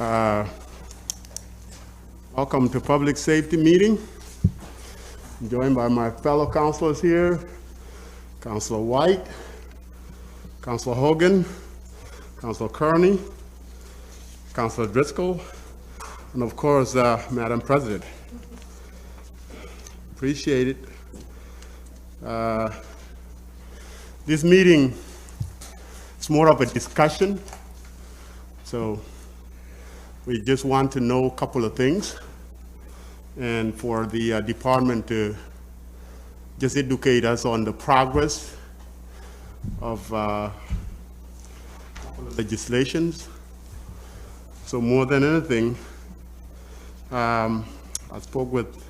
Uh, Welcome to Public Safety Meeting. I'm joined by my fellow councilors here, Councilor White, Councilor Hogan, Councilor Kearney, Councilor Driscoll, and of course, Madam President. Appreciate it. This meeting is more of a discussion, so we just want to know a couple of things, and for the department to just educate us on the progress of legislations. So more than anything, I spoke with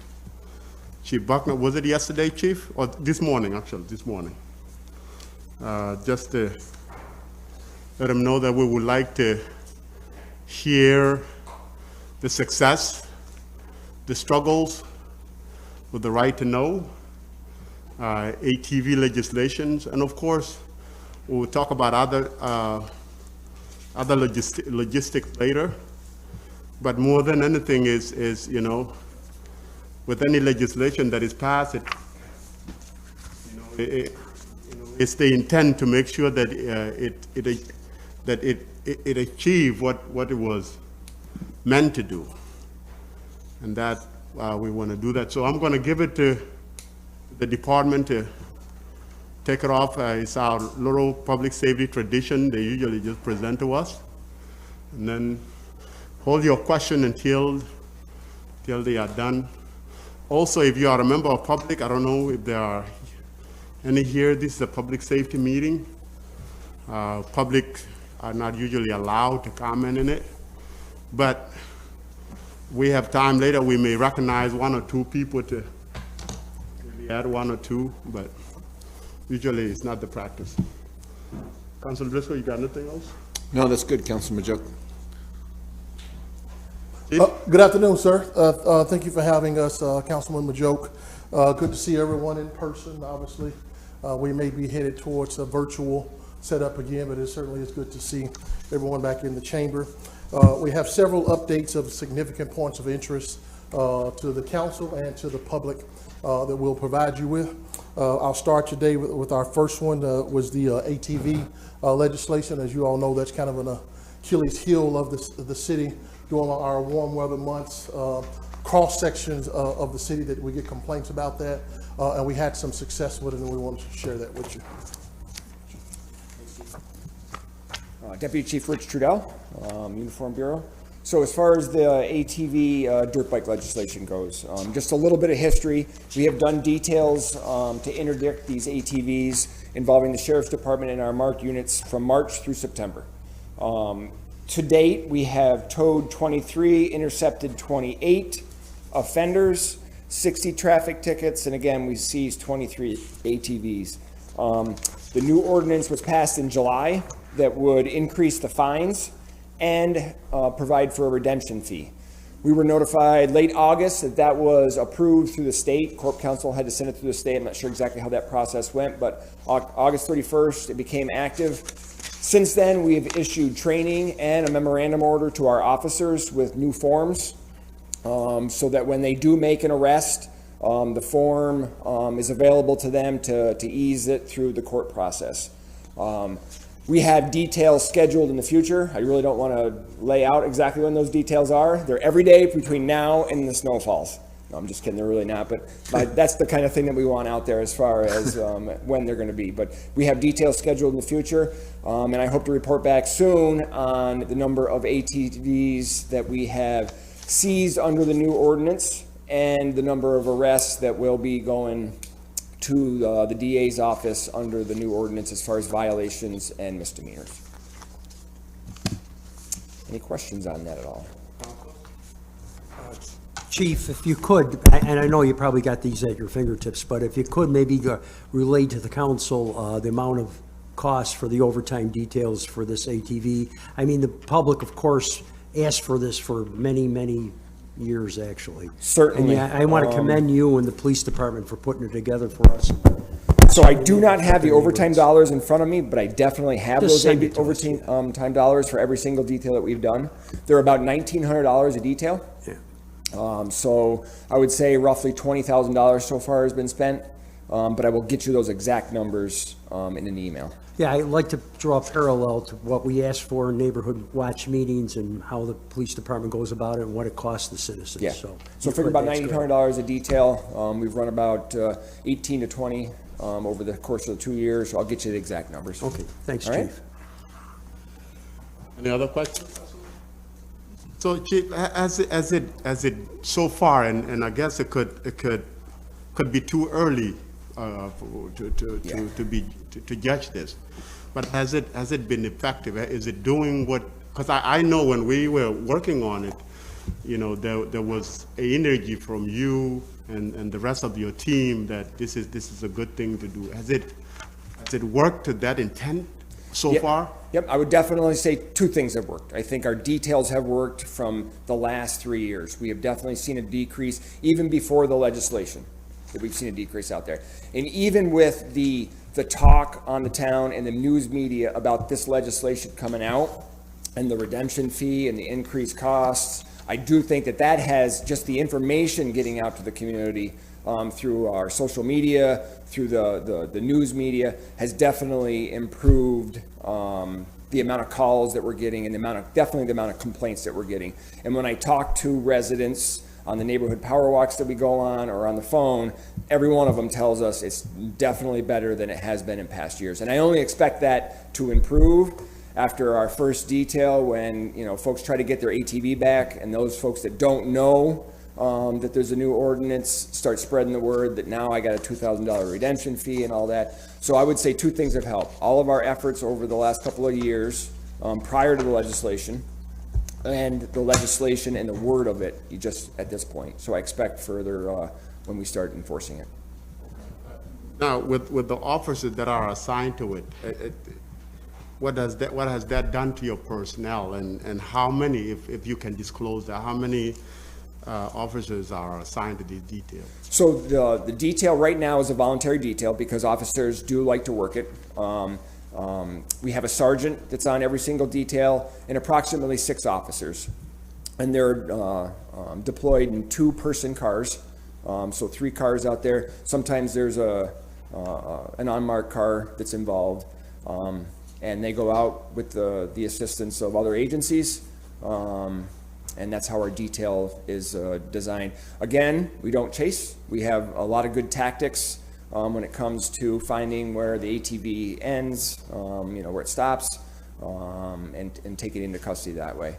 Chief Buckner. Was it yesterday, Chief? Or this morning, actually, this morning. Just to let him know that we would like to hear the success, the struggles with the right to know, ATV legislations, and of course, we'll talk about other logistics later. But more than anything is you know, with any legislation that is passed, it's the intent to make sure that it achieved what it was meant to do, and that we want to do that. So I'm going to give it to the department to take it off. It's our little public safety tradition. They usually just present to us, and then hold your question until they are done. Also, if you are a member of public, I don't know if there are any here. This is a public safety meeting. Public are not usually allowed to comment in it, but we have time later. We may recognize one or two people to maybe add one or two, but usually it's not the practice. Councilor Driscoll, you got anything else? No, that's good, Councilor Majuk. Good afternoon, sir. Thank you for having us, Councilman Majuk. Good to see everyone in person. Obviously, we may be headed towards a virtual setup again, but it certainly is good to see everyone back in the chamber. We have several updates of significant points of interest to the council and to the public that we'll provide you with. I'll start today with our first one, was the ATV legislation. As you all know, that's kind of an Achilles heel of the city during our warm weather months. Cross sections of the city that we get complaints about that, and we had some success with it, and we wanted to share that with you. Deputy Chief Rich Trudell, Uniform Bureau. So as far as the ATV dirt bike legislation goes, just a little bit of history. We have done details to interdict these ATVs involving the Sheriff's Department and our marked units from March through September. To date, we have towed 23, intercepted 28 offenders, 60 traffic tickets, and again, we seized 23 ATVs. The new ordinance was passed in July that would increase the fines and provide for a redemption fee. We were notified late August that that was approved through the state. Corp Council had to send it through the state. I'm not sure exactly how that process went, but August 31st, it became active. Since then, we have issued training and a memorandum order to our officers with new forms, so that when they do make an arrest, the form is available to them to ease it through the court process. We have details scheduled in the future. I really don't want to lay out exactly when those details are. They're every day between now and the snow falls. No, I'm just kidding, they're really not, but that's the kind of thing that we want out there as far as when they're going to be. But we have details scheduled in the future, and I hope to report back soon on the number of ATVs that we have seized under the new ordinance and the number of arrests that will be going to the DA's office under the new ordinance as far as violations and misdemeanors. Any questions on that at all? Chief, if you could, and I know you probably got these at your fingertips, but if you could maybe relay to the council the amount of cost for the overtime details for this ATV. I mean, the public, of course, asked for this for many, many years, actually. Certainly. And I want to commend you and the police department for putting it together for us. cost. So I do not have the overtime dollars in front of me, but I definitely have Just those send it to us. overtime dollars for every single detail that we've done. They're about $1,900 a detail. Yeah. So I would say roughly $20,000 so far has been spent, but I will get you those exact numbers in an email. Yeah, I'd like to draw a parallel to what we ask for in neighborhood watch meetings and how the police department goes about it and what it costs the citizens, Yeah. so. So figure about $1,900 a detail. We've run about 18 to 20 over the course of the 2 years. So I'll get you the exact numbers. Okay, thanks, All right. chief. Any other questions? So Chief, as it so far, and I guess it could be too early to judge this, but has it been effective? Is it doing what? Because I know when we were working on it, you know, there was a energy from you and the rest of your team that this is a good thing to do. Has it worked to that intent so far? Yep, I would definitely say two things have worked. I think our details have worked from the last 3 years. We have definitely seen a decrease, even before the legislation, that we've seen a decrease out there. And even with the talk on the town and the news media about this legislation coming out and the redemption fee and the increased costs, I do think that has just the information getting out to the community through our social media, through the news media, has definitely improved the amount of calls that we're getting and definitely the amount of complaints that we're getting. And when I talk to residents on the neighborhood power walks that we go on or on the phone, every one of them tells us it's definitely better than it has been in past years. And I only expect that to improve after our first detail, when, you know, folks try to get their ATV back, and those folks that don't know that there's a new ordinance start spreading the word that now I got a $2,000 redemption fee and all that. So I would say two things have helped. All of our efforts over the last couple of years prior to the legislation, and the legislation and the word of it just at this point. So I expect further when we start enforcing it. Now, with the officers that are assigned to it, what has that done to your personnel, and how many, if you can disclose that, how many officers are assigned to these details? So the detail right now is a voluntary detail because officers do like to work it. We have a sergeant that's on every single detail and approximately 6 officers. And they're deployed in 2-person cars, so 3 cars out there. Sometimes there's an unmarked car that's involved. And they go out with the assistance of other agencies. And that's how our detail is designed. Again, we don't chase. We have a lot of good tactics when it comes to finding where the ATV ends, where it stops, and take it into custody that way.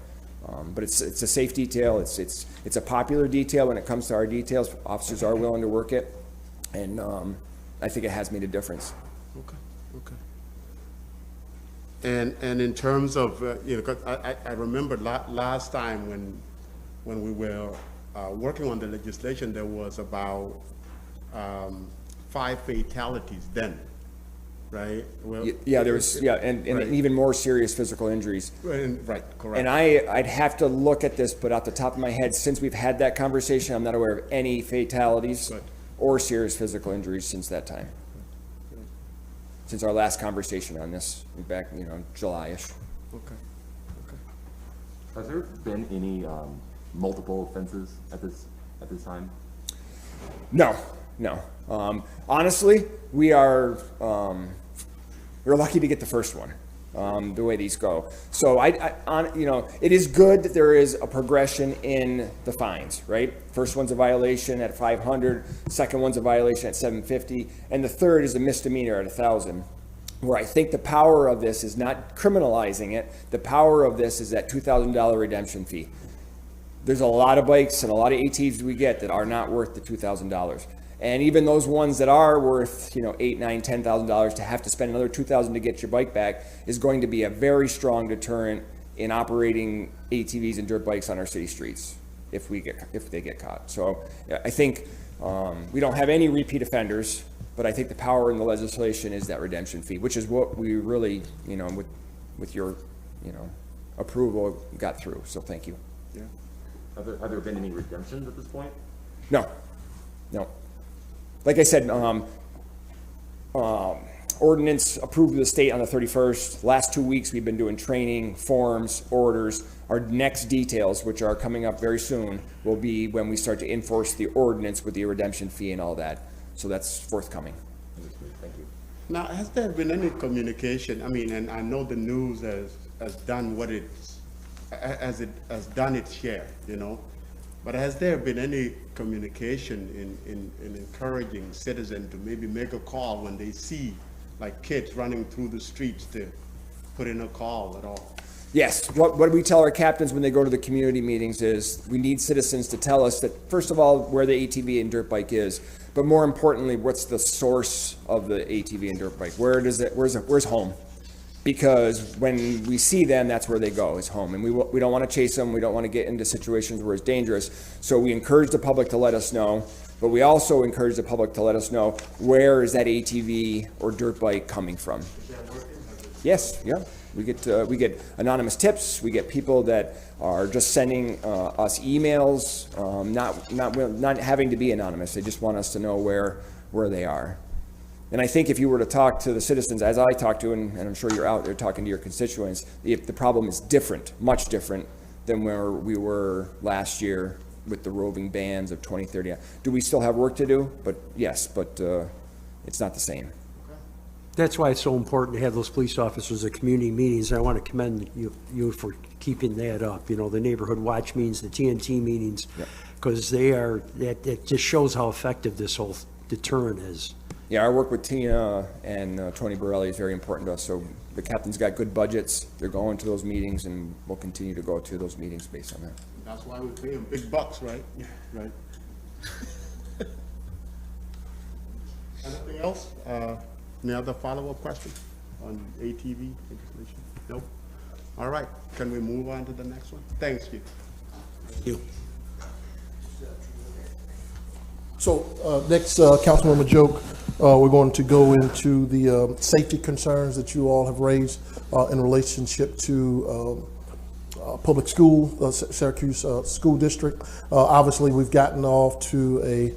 But it's a safe detail. It's a popular detail when it comes to our details. Officers are willing to work it, and I think it has made a difference. Okay. And in terms of, 'cause I remember last time when we were working on the legislation, there was about 5 fatalities then, right? Well, Yeah, there was, and right. even more serious physical injuries. Right, correct. And I'd have to look at this, but off the top of my head, since we've had that conversation, I'm not aware of any fatalities Good. or serious physical injuries since that time. Since our last conversation on this, back, July-ish. Okay. Has there been any multiple offenses at this time? No. Honestly, we're lucky to get the first one, the way these go. So it is good that there is a progression in the fines, right? First one's a violation at $500, second one's a violation at $750, and the third is a misdemeanor at $1,000. Where I think the power of this is not criminalizing it. The power of this is that $2,000 redemption fee. There's a lot of bikes and a lot of ATVs we get that are not worth the $2,000. And even those ones that are worth, $8,000, $9,000, $10,000, to have to spend another $2,000 to get your bike back is going to be a very strong deterrent in operating ATVs and dirt bikes on our city streets if they get caught. So I think we don't have any repeat offenders, but I think the power in the legislation is that redemption fee, which is what we really, with your, approval, got through. So thank you. Yeah. Have there been any redemptions at this point? No. Like I said, ordinance approved with the state on the 31st. Last 2 weeks, we've been doing training, forms, orders. Our next details, which are coming up very soon, will be when we start to enforce the ordinance with the redemption fee and all that. So that's forthcoming. Thank you. Now, has there been any communication? I mean, and I know the news has done what it's, it has done its share, you know? But has there been any communication in encouraging citizens to maybe make a call when they see like kids running through the streets to put in a call at all? Yes, what we tell our captains when they go to the community meetings is we need citizens to tell us that, first of all, where the ATV and dirt bike is, but more importantly, what's the source of the ATV and dirt bike? Where's home? Because when we see them, that's where they go, is home. And we don't want to chase them. We don't want to get into situations where it's dangerous. So we encourage the public to let us know, but we also encourage the public to let us know where is that ATV or dirt bike coming from. Yes, yeah. We get anonymous tips. We get people that are just sending us emails, not having to be anonymous. They just want us to know where they are. And I think if you were to talk to the citizens, as I talk to, and I'm sure you're out there talking to your constituents, the problem is different, much different than where we were last year with the roving bands of 2030. Do we still have work to do? But yes, but it's not the same. That's why it's so important to have those police officers at community meetings. I want to commend you for keeping that up, you know, the neighborhood watch meetings, the TNT meetings, because that just shows how effective this whole deterrent is. Yeah, our work with Tina and Tony Borelli is very important to us. So the captain's got good budgets. They're going to those meetings, and we'll continue to go to those meetings based on that. That's why we pay them big bucks, right? Right. Anything else? Any other follow-up questions on ATV legislation? No? All right, can we move on to the next one? Thanks, Chief. Thank you. So next, Councilman Majoke, we're going to go into the safety concerns that you all have raised in relationship to public school, Syracuse School District. Obviously, we've gotten off to a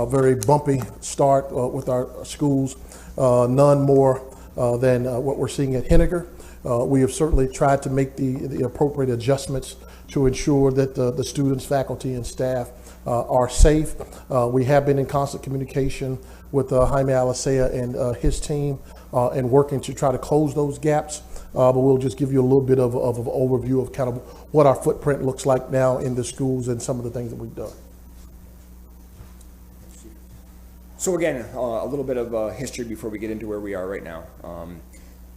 very bumpy start with our schools, none more than what we're seeing at Henniger. We have certainly tried to make the appropriate adjustments to ensure that the students, faculty, and staff are safe. We have been in constant communication with Jaime Alicea and his team and working to try to close those gaps. But we'll just give you a little bit of an overview of kind of what our footprint looks like now in the schools and some of the things that we've done. So again, a little bit of history before we get into where we are right now.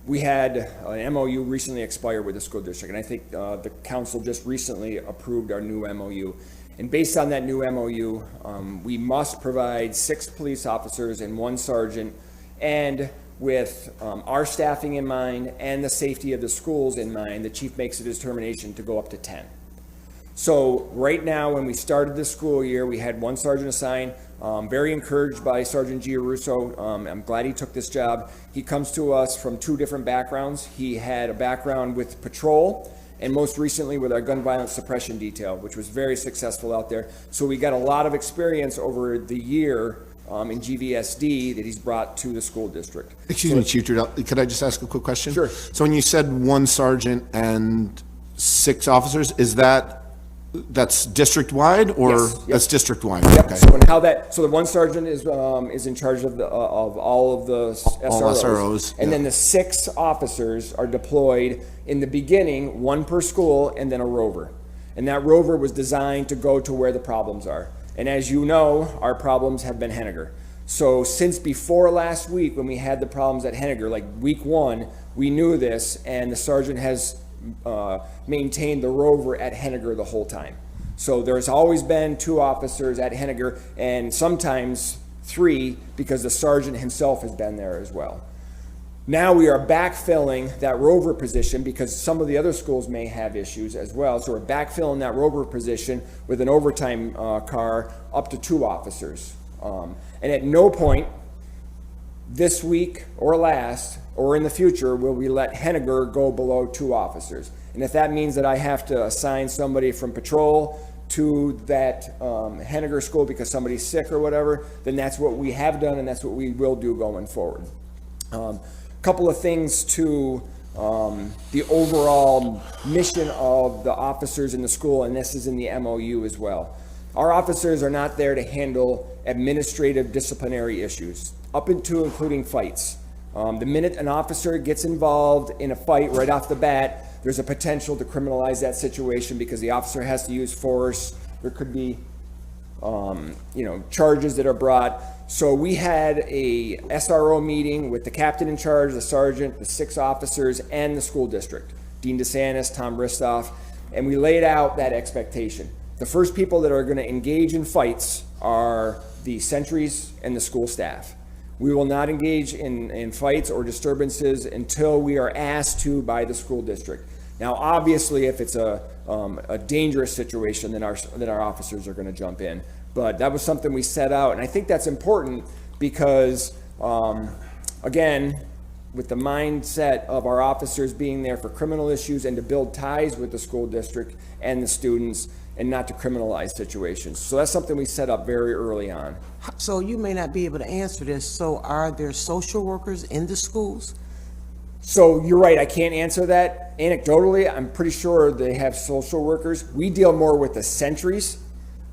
We had an MOU recently expire with the school district, and I think the council just recently approved our new MOU. And based on that new MOU, we must provide 6 police officers and 1 sergeant, and with our staffing in mind and the safety of the schools in mind, the chief makes a determination to go up to 10. So right now, when we started the school year, we had 1 sergeant assigned. Very encouraged by Sergeant Giarusso. I'm glad he took this job. He comes to us from 2 different backgrounds. He had a background with patrol and most recently with our gun violence suppression detail, which was very successful out there. So we got a lot of experience over the year in GVSD that he's brought to the school district. Excuse me, Chief Trudell, could I just ask a quick question? Sure. So when you said 1 sergeant and 6 officers, that's district-wide, or Yes, yep. that's district-wide? Yep. Okay. So the 1 sergeant is in charge of all of the SROs. All SROs, And yeah. then the 6 officers are deployed in the beginning, 1 per school, and then a rover. And that rover was designed to go to where the problems are. And as you know, our problems have been Henniger. So since before last week, when we had the problems at Henniger, like week 1, we knew this, and the sergeant has maintained the rover at Henniger the whole time. So there's always been 2 officers at Henniger, and sometimes 3, because the sergeant himself has been there as well. Now we are backfilling that rover position because some of the other schools may have issues as well. So we're backfilling that rover position with an overtime car up to 2 officers. And at no point this week or last or in the future will we let Henniger go below 2 officers. And if that means that I have to assign somebody from patrol to that Henniger school because somebody's sick or whatever, then that's what we have done and that's what we will do going forward. Couple of things to the overall mission of the officers in the school, and this is in the MOU as well. Our officers are not there to handle administrative disciplinary issues, up into including fights. The minute an officer gets involved in a fight right off the bat, there's a potential to criminalize that situation because the officer has to use force. There could be, charges that are brought. So we had a SRO meeting with the captain in charge, the sergeant, the 6 officers, and the school district, Dean DeSantis, Tom Ristoff, and we laid out that expectation. The first people that are going to engage in fights are the sentries and the school staff. We will not engage in fights or disturbances until we are asked to by the school district. Now, obviously, if it's a dangerous situation, then our officers are going to jump in. But that was something we set out, and I think that's important because, again, with the mindset of our officers being there for criminal issues and to build ties with the school district and the students and not to criminalize situations. So that's something we set up very early on. So you may not be able to answer this. So are there social workers in the schools? So you're right, I can't answer that. Anecdotally, I'm pretty sure they have social workers. We deal more with the sentries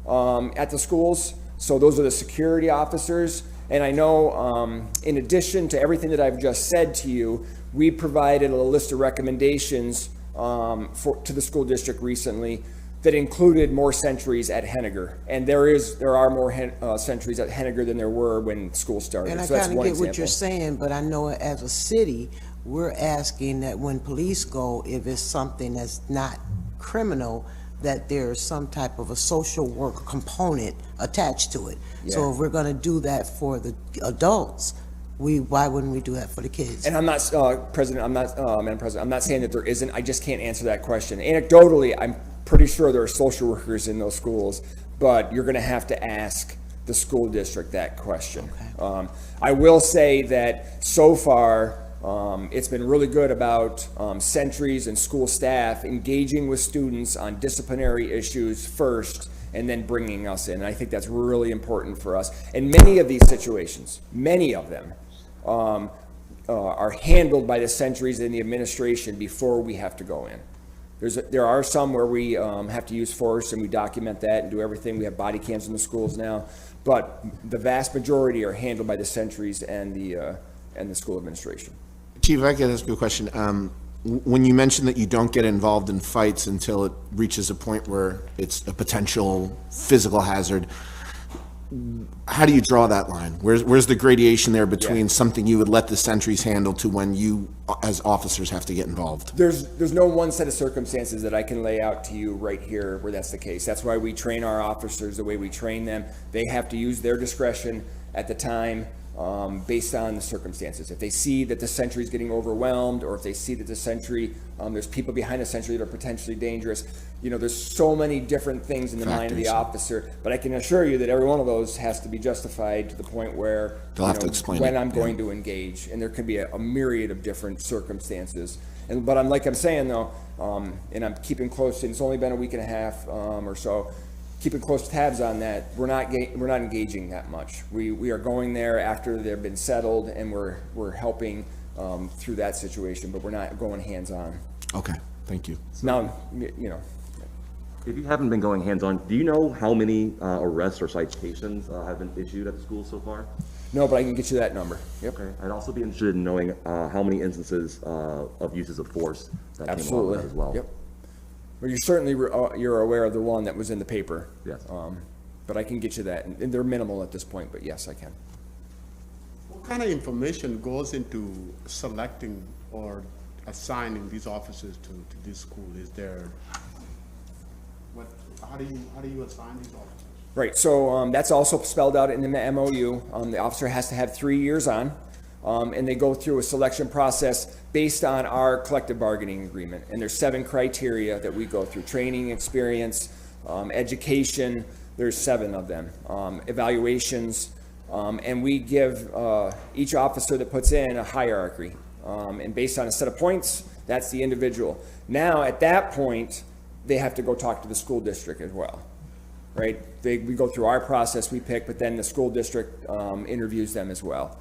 at the schools. So those are the security officers. And I know in addition to everything that I've just said to you, we provided a list of recommendations to the school district recently that included more sentries at Henniger. And there are more sentries at Henniger than there were when school started. And I So that's kind of one get what example. you're saying, but I know as a city, we're asking that when police go, if it's something that's not criminal, that there's some type of a social work component attached to it. So if we're gonna do that for the adults, why wouldn't we do that for the kids? And I'm not, Madam President, I'm not saying that there isn't, I just can't answer that question. Anecdotally, I'm pretty sure there are social workers in those schools, but you're gonna have to ask the school district that question. Okay. I will say that so far, it's been really good about sentries and school staff engaging with students on disciplinary issues first and then bringing us in. And I think that's really important for us. And many of these situations, many of them, are handled by the sentries and the administration before we have to go in. There are some where we have to use force and we document that and do everything. We have body cams in the schools now, but the vast majority are handled by the sentries and the school administration. Chief, if I could ask you a question. When you mentioned that you don't get involved in fights until it reaches a point where it's a potential physical hazard, how do you draw that line? Where's the gradation there between something you would let the sentries handle to when you, as officers, have to get involved? There's no one set of circumstances that I can lay out to you right here where that's the case. That's why we train our officers the way we train them. They have to use their discretion at the time based on the circumstances. If they see that the sentry is getting overwhelmed, or if they see that the sentry, there's people behind the sentry that are potentially dangerous, there's so many different things in the mind of the officer, but I can assure you that every one of those has to be justified to the point where They'll have to explain when it, I'm going to engage, and there can be a myriad of different circumstances. But I'm saying though, and I'm keeping close, and it's only been a week and a half or so, keeping close tabs on that. We're not engaging that much. We are going there after they've been settled, and we're helping through that situation, but we're not going hands-on. Okay, thank you. Now, If you haven't been going hands-on, do you know how many arrests or citations have been issued at the school so far? no, but I can get you that number. Yep. Okay. I'd also be interested in knowing how many instances of uses of force that came along Absolutely. with that as well. Yep. Well, you're aware of the one that was in the paper. Yes. But I can get you that, and they're minimal at this point, but yes, I can. What kind of information goes into selecting or assigning these officers to this school? Is there, how do you assign these officers? Right, so that's also spelled out in the MOU. The officer has to have 3 years on, and they go through a selection process based on our collective bargaining agreement. And there's 7 criteria that we go through: training, experience, education. There's 7 of them. Evaluations, and we give each officer that puts in a hierarchy. And based on a set of points, that's the individual. Now, at that point, they have to go talk to the school district as well. right? We go through our process, we pick, but then the school district interviews them as well.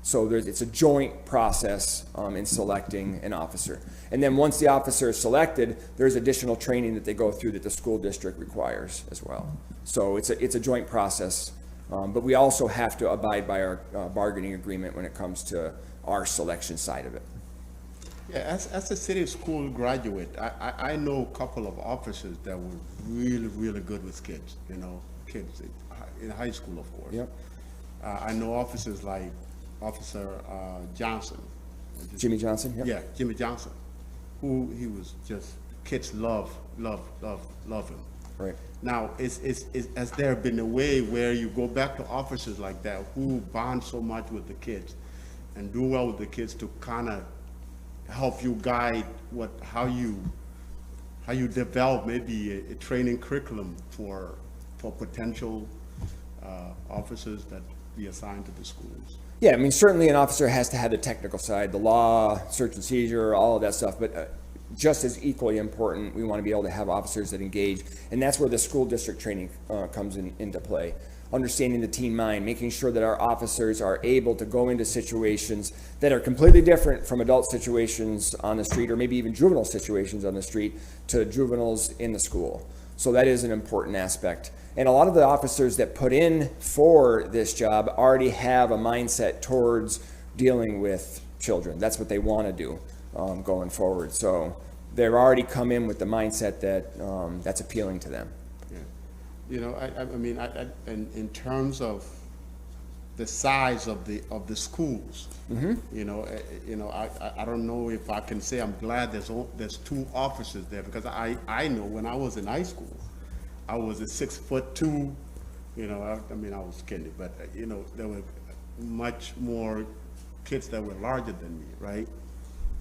So it's a joint process in selecting an officer. And then once the officer is selected, there's additional training that they go through that the school district requires as well. So it's a joint process, but we also have to abide by our bargaining agreement when it comes to our selection side of it. Yeah, as a city school graduate, I know a couple of officers that were really, really good with kids, kids in high school, of course. Yep. I know officers like Officer Johnson. Jimmy Johnson? Yep. Yeah, Jimmy Johnson, who he was just, kids love him. Right. Now, has there been a way where you go back to officers like that who bond so much with the kids and do well with the kids to kind of help you guide how you develop maybe a training curriculum for potential officers that be assigned to the schools? Yeah, I mean, certainly an officer has to have the technical side, the law, search and seizure, all of that stuff, but just as equally important, we want to be able to have officers that engage, and that's where the school district training comes into play. Understanding the teen mind, making sure that our officers are able to go into situations that are completely different from adult situations on the street, or maybe even juvenile situations on the street, to juveniles in the school. So that is an important aspect. And a lot of the officers that put in for this job already have a mindset towards dealing with children. That's what they want to do going forward. So they've already come in with the mindset that that's appealing to them. I mean, in terms of the size of the schools, I don't know if I can say I'm glad there's 2 officers there, because I know when I was in high school, I was a 6'2", I was kidding, but there were much more kids that were larger than me, right?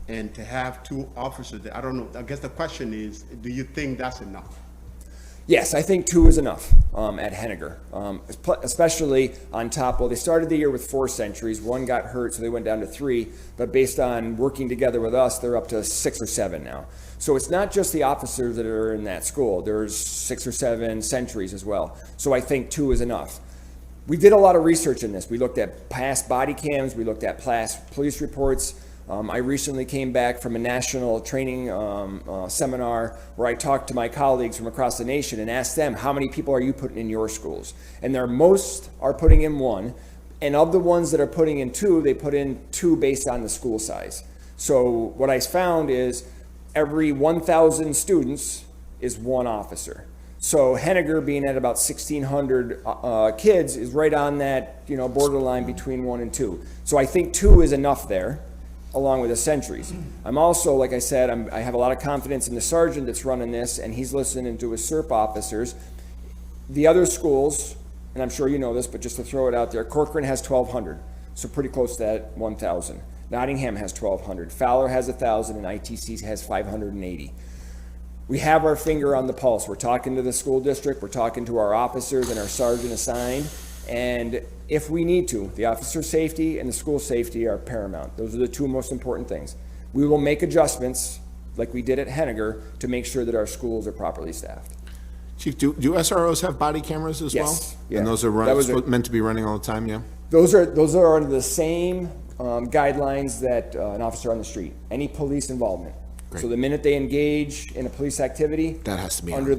And to have 2 officers there, I don't know. I guess the question is, do you think that's enough? Yes, I think 2 is enough at Henniger, especially on top. Well, they started the year with 4 sentries. 1 got hurt, so they went down to 3. But based on working together with us, they're up to 6 or 7 now. So it's not just the officers that are in that school. There's 6 or 7 sentries as well. So I think 2 is enough. We did a lot of research in this. We looked at past body cams. We looked at past police reports. I recently came back from a national training seminar where I talked to my colleagues from across the nation and asked them, how many people are you putting in your schools? And most are putting in 1. And of the ones that are putting in 2, they put in 2 based on the school size. So what I found is every 1,000 students is 1 officer. So Henniger, being at about 1,600 kids, is right on that borderline between 1 and 2. So I think 2 is enough there, along with the sentries. I'm also, like I said, I have a lot of confidence in the sergeant that's running this, and he's listening to his SERP officers. The other schools, and I'm sure you know this, but just to throw it out there, Corcoran has 1,200, so pretty close to that 1,000. Nottingham has 1,200, Fowler has 1,000, and ITC has 580. We have our finger on the pulse. We're talking to the school district, we're talking to our officers and our sergeant assigned, and if we need to, the officer safety and the school safety are paramount. Those are the 2 most important things. We will make adjustments, like we did at Henniger, to make sure that our schools are properly staffed. Chief, do SROs have body cameras as well? Yes, yeah. And those are meant to be running all the time, yeah? Those are under the same guidelines that an officer on the street, any police involvement. Great. So the minute they engage in a police activity, That has to be under on.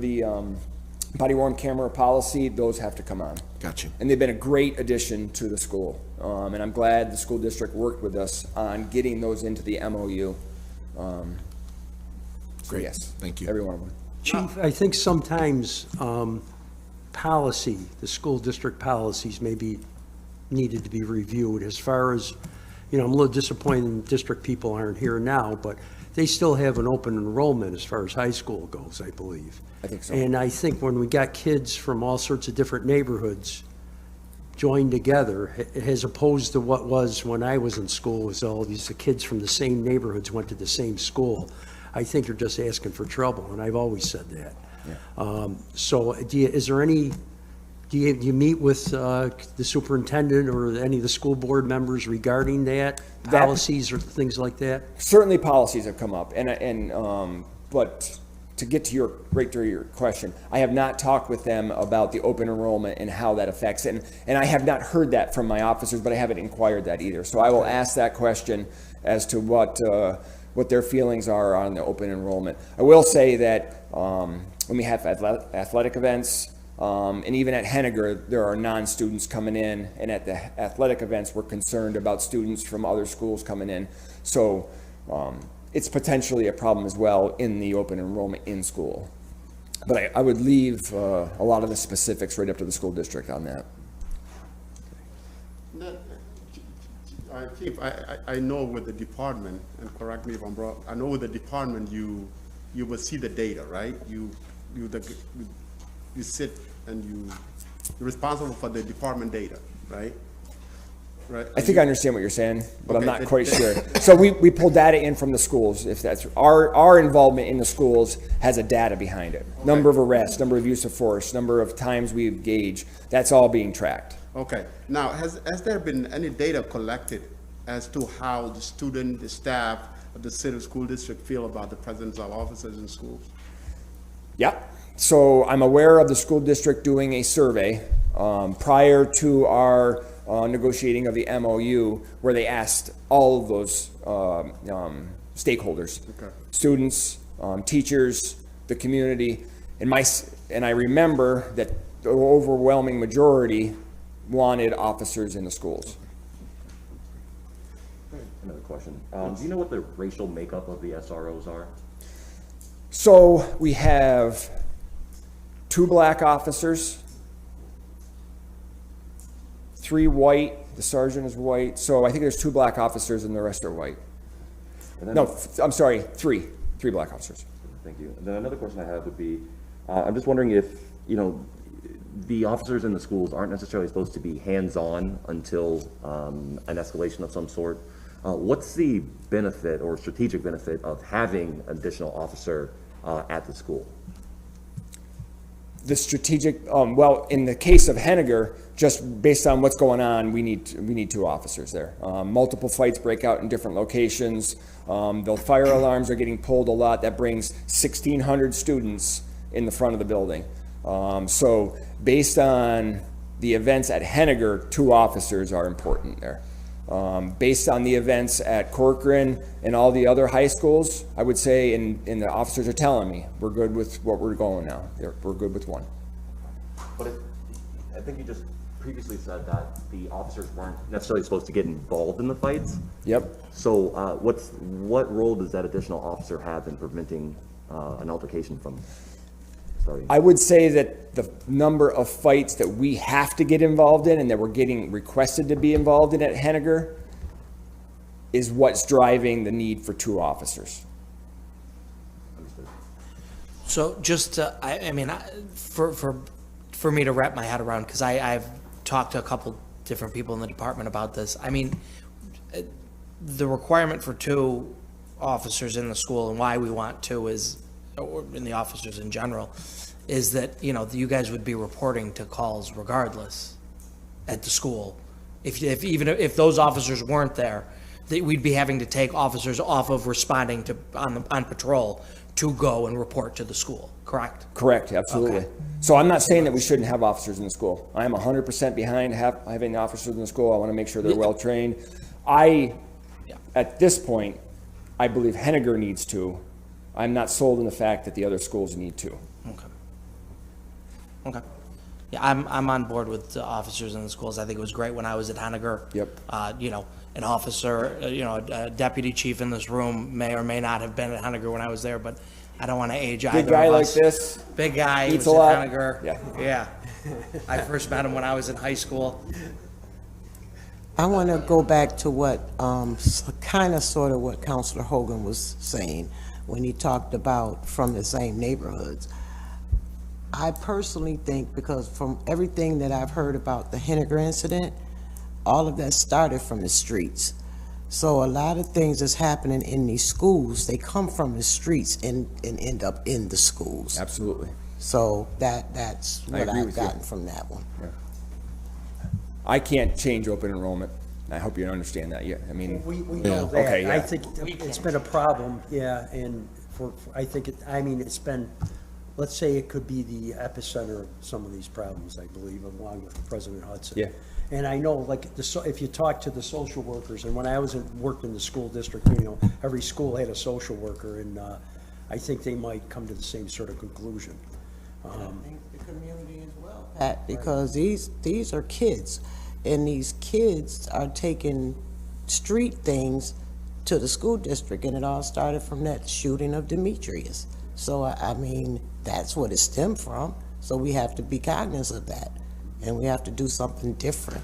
the body-worn camera policy, those have to come on. Gotcha. And they've been a great addition to the school. And I'm glad the school district worked with us on getting those into the MOU. Great. Yes. Thank you. Every one of them. Chief, I think sometimes policy, the school district policies may be needed to be reviewed as far as, I'm a little disappointed district people aren't here now, but they still have an open enrollment as far as high school goes, I believe. I think so. And I think when we got kids from all sorts of different neighborhoods joined together, as opposed to what was when I was in school, was all these kids from the same neighborhoods went to the same school. I think you're just asking for trouble, and I've always said that. Yeah. So do you meet with the superintendent or any of the school board members regarding that, policies or things like that? Certainly policies have come up, but to get to your question, I have not talked with them about the open enrollment and how that affects it. And I have not heard that from my officers, but I haven't inquired that either. So I will ask that question as to what their feelings are on the open enrollment. I will say that when we have athletic events, and even at Henniger, there are non-students coming in, and at the athletic events, we're concerned about students from other schools coming in. So it's potentially a problem as well in the open enrollment in school. But I would leave a lot of the specifics right up to the school district on that. Chief, I know with the department, and correct me if I'm wrong, I know with the department, you will see the data, right? You sit and you're responsible for the department data, right? Right? I think I understand what you're saying, but I'm Okay, not quite sure. So we pull data in from the schools. If that's our involvement in the schools has a data behind it. Number of arrests, number of use of force, number of times we engage. That's all being tracked. Okay. Now, has there been any data collected as to how the student, the staff of the Syracuse School District feel about the presence of officers in schools? Yep. So I'm aware of the school district doing a survey prior to our negotiating of the MOU, where they asked all of those stakeholders, Okay. students, teachers, the community, and I remember that the overwhelming majority wanted officers in the schools. Another question. Do you know what the racial makeup of the SROs are? So we have 2 black officers, 3 white, the sergeant is white, so I think there's 2 black officers and the rest are white. And then- No, I'm sorry, 3 black officers. Thank you. And then another question I have would be, I'm just wondering if, the officers in the schools aren't necessarily supposed to be hands-on until an escalation of some sort. What's the benefit or strategic benefit of having an additional officer at the school? The strategic, well, in the case of Henniger, just based on what's going on, we need 2 officers there. Multiple fights break out in different locations. The fire alarms are getting pulled a lot. That brings 1,600 students in the front of the building. So based on the events at Henniger, 2 officers are important there. Based on the events at Corcoran and all the other high schools, I would say, and the officers are telling me, we're good with what we're going now. We're good with 1. But I think you just previously said that the officers weren't necessarily supposed to get involved in the fights. Yep. So what role does that additional officer have in preventing an altercation from starting? I would say that the number of fights that we have to get involved in and that we're getting requested to be involved in at Henniger is what's driving the need for 2 officers. So just, for me to wrap my head around, because I've talked to a couple different people in the department about this. I mean, the requirement for 2 officers in the school and why we want 2 is, or in the officers in general, is that, you guys would be reporting to calls regardless at the school. Even if those officers weren't there, that we'd be having to take officers off of responding to, on patrol to go and report to the school, correct? Correct, absolutely. Okay. So I'm not saying that we shouldn't have officers in the school. I am 100% behind having the officers in the school. I want to make sure they're well-trained. At this point, I believe Henniger needs 2. I'm not sold on the fact that the other schools need 2. Okay. Yeah, I'm on board with the officers in the schools. I think it was great when I was at Henniger. Yep. An officer, a deputy chief in this room may or may not have been at Henniger when I was there, but I don't want to age either Big guy of like us. this. Big guy, Eats was a at lot. Henniger. Yeah. I first met him when I was in high school. I want to go back to what, kind of sort of what Counselor Hogan was saying when he talked about from the same neighborhoods. I personally think, because from everything that I've heard about the Henniger incident, all of that started from the streets. So a lot of things that's happening in these schools, they come from the streets and end up in the schools. Absolutely. So that's I what agree I've with you. gotten from that one. I can't change open enrollment. I hope you understand that. Yeah, I mean, We Yeah. know Okay, that. I yeah. think it's been a problem, and I think, I mean, it's been, let's say it could be the epicenter of some of these problems, I believe, along with President Hudson. Yeah. And I know, like, if you talk to the social workers, and when I worked in the school district, every school had a social worker, and I think they might come to the same sort of conclusion. I think the community as well, Pat, because these are kids, and these kids are taking street things to the school district, and it all started from that shooting of Demetrius. So, I mean, that's what it stemmed from, so we have to be cognizant of that, and we have to do something different.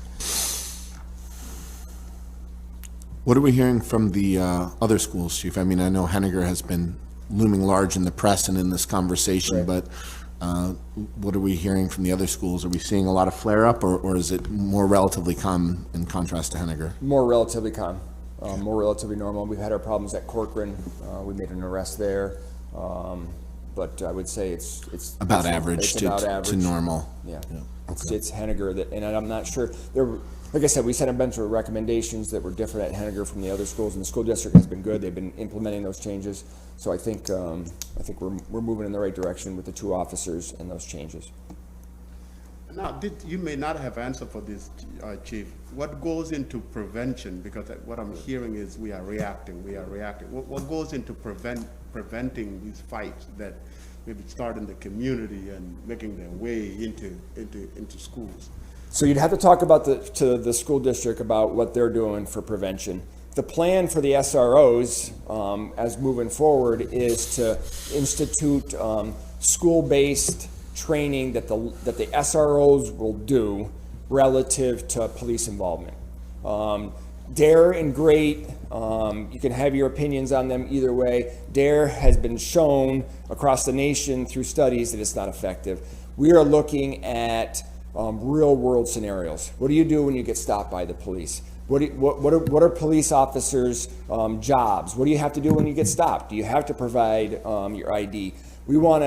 What are we hearing from the other schools, Chief? I mean, I know Henniger has been looming large in the press and in this conversation, but what are we hearing from the other schools? Are we seeing a lot of flare-up, or is it more relatively calm in contrast to Henniger? More relatively calm, more relatively normal. We've had our problems at Corcoran. We made an arrest there. But I would say it's About average it's to, about to average. normal. Yeah. Okay. It's Henniger that, and I'm not sure, like I said, we sent a bunch of recommendations that were different at Henniger from the other schools, and the school district has been good. They've been implementing those changes. So I think we're moving in the right direction with the 2 officers and those changes. Now, you may not have answer for this, Chief. What goes into prevention? Because what I'm hearing is we are reacting. What goes into preventing these fights that maybe start in the community and making their way into schools? So you'd have to talk about to the school district about what they're doing for prevention. The plan for the SROs, as moving forward, is to institute school-based training that the SROs will do relative to police involvement. DARE and GREAT, you can have your opinions on them either way. DARE has been shown across the nation through studies that it's not effective. We are looking at real world scenarios. What do you do when you get stopped by the police? What are police officers' jobs? What do you have to do when you get stopped? Do you have to provide your ID? We want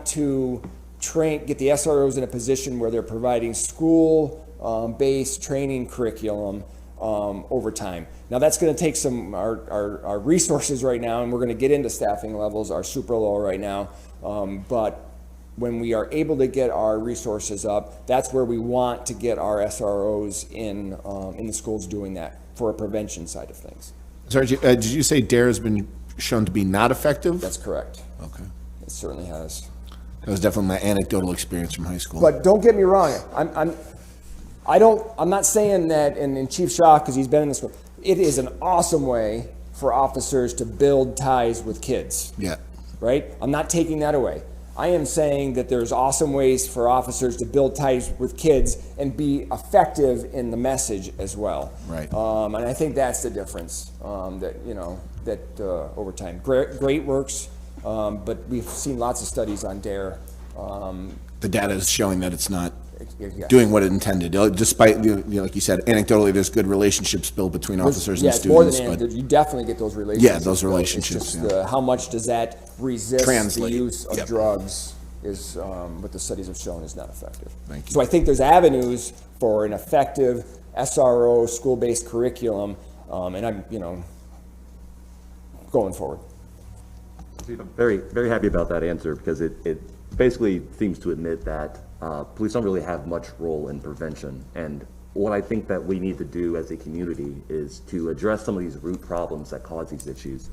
to get the SROs in a position where they're providing school-based training curriculum over time. Now that's going to take some our resources right now, and we're going to get into staffing levels are super low right now. But when we are able to get our resources up, that's where we want to get our SROs in the schools doing that for a prevention side of things. Sorry, did you say DARE has been shown to be not effective? That's correct. Okay. It certainly has. That was definitely my anecdotal experience from high school. But don't get me wrong. I'm not saying that, and Chief Shaw, because he's been in this school, it is an awesome way for officers to build ties with kids. Yeah. Right? I'm not taking that away. I am saying that there's awesome ways for officers to build ties with kids and be effective in the message as well. Right. And I think that's the difference. That over time, great works, but we've seen lots of studies on DARE. The data is showing that it's not Yeah. doing what it intended. Despite, like you said, anecdotally, there's good relationships built between officers and it's more students. than But anecdote. You definitely get those relationships. Yeah, those relationships, It's just, how much does that resist Translate. the use of Yep. drugs is what the studies have shown is not effective. Thank you. So I think there's avenues for an effective SRO school-based curriculum, and I'm going forward. I'm very, very happy about that answer because it basically seems to admit that police don't really have much role in prevention. And what I think that we need to do as a community is to address some of these root problems that cause these issues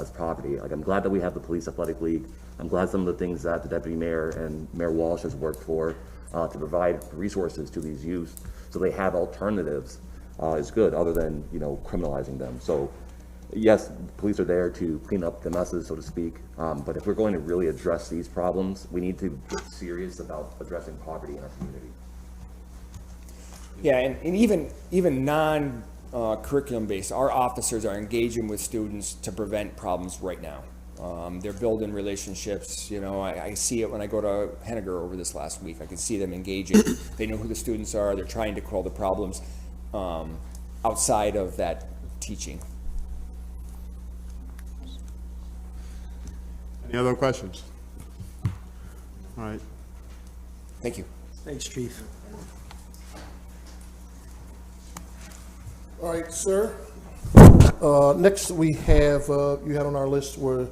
as poverty. Like, I'm glad that we have the Police Athletic League. I'm glad some of the things that the Deputy Mayor and Mayor Walsh has worked for to provide resources to these youth so they have alternatives is good, other than, criminalizing them. So yes, police are there to clean up the messes, so to speak, but if we're going to really address these problems, we need to get serious about addressing poverty in our community. Yeah, and even non-curriculum based, our officers are engaging with students to prevent problems right now. They're building relationships. I see it when I go to Henniger over this last week. I can see them engaging. They know who the students are. They're trying to quell the problems outside of that teaching. Any other questions? All right. Thank you. Thanks, Chief. All right, sir. Next, we have, you had on our list were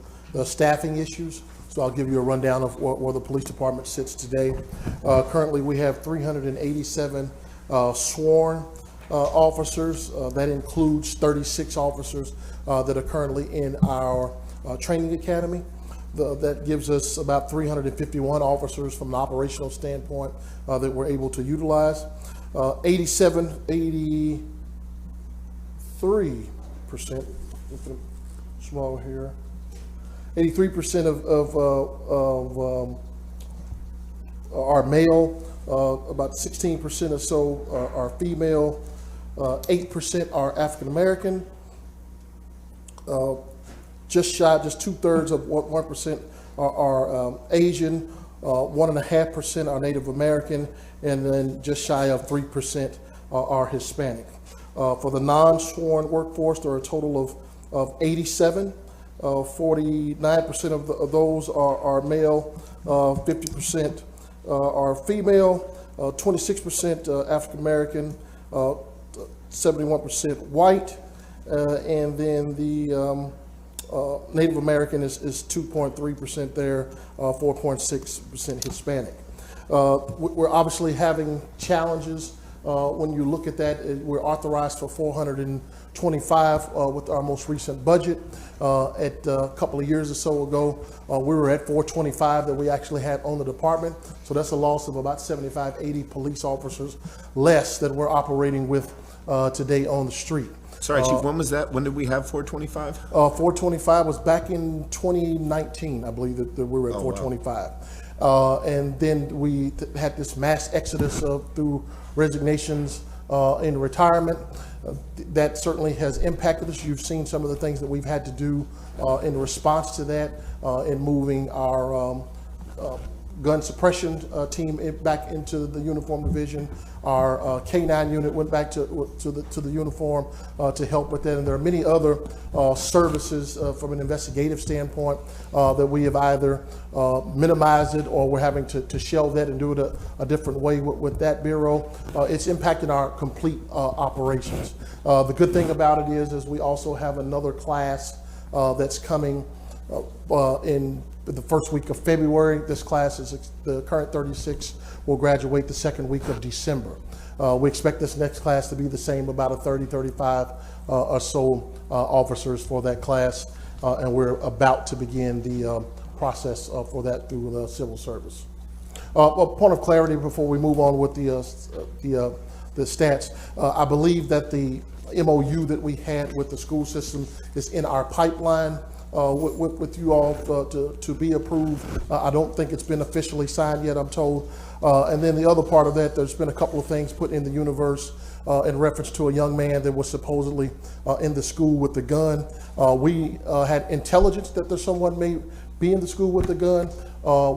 staffing issues. So I'll give you a rundown of where the police department sits today. Currently, we have 387 sworn officers. That includes 36 officers that are currently in our training academy. That gives us about 351 officers from an operational standpoint that we're able to utilize. 83%, small here, 83% of are male, about 16% or so are female, 8% are African American, just 2/3 of 1% are Asian, 1.5% are Native American, and then just shy of 3% are Hispanic. For the non-sworn workforce, there are a total of 87. 49% of those are male, 50% are female, 26% African American, 71% white, and then the Native American is 2.3% there, 4.6% Hispanic. We're obviously having challenges. When you look at that, we're authorized for 425 with our most recent budget. At a couple of years or so ago, we were at 425 that we actually had on the department. So that's a loss of about 75, 80 police officers less that we're operating with today on the street. Sorry, Chief, when was that? When did we have 425? 425 was back in 2019, I believe that we were at 425. Wow. And then we had this mass exodus through resignations in retirement. That certainly has impacted us. You've seen some of the things that we've had to do in response to that, in moving our gun suppression team back into the uniform division. Our K-9 unit went back to the uniform to help with that, and there are many other services from an investigative standpoint that we have either minimized it or we're having to shelve that and do it a different way with that bureau. It's impacted our complete operations. The good thing about it is we also have another class that's coming in the first week of February. This class is the current 36 will graduate the second week of December. We expect this next class to be the same, about a 30, 35 or so officers for that class, and we're about to begin the process for that through the civil service. A point of clarity before we move on with the stats. I believe that the MOU that we had with the school system is in our pipeline with you all to be approved. I don't think it's been officially signed yet, I'm told. And then the other part of that, there's been a couple of things put in the universe in reference to a young man that was supposedly in the school with the gun. We had intelligence that there's someone may be in the school with the gun.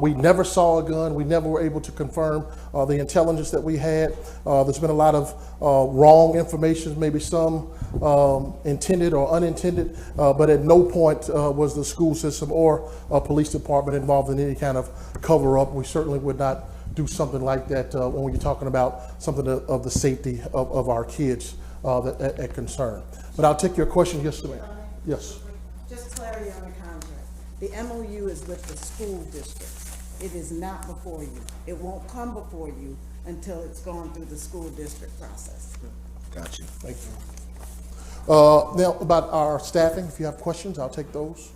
We never saw a gun. We never were able to confirm the intelligence that we had. There's been a lot of wrong information, maybe some intended or unintended, but at no point was the school system or police department involved in any kind of cover-up. We certainly would not do something like that when you're talking about something of the safety of our kids at concern. But I'll take your question. Yes, ma'am. Yes. Just clarity on the contract. The MOU is with the school district. It is not before you. It won't come before you until it's gone through the school district process. Gotcha. Thank you. Now, about our staffing, if you have questions, I'll take those.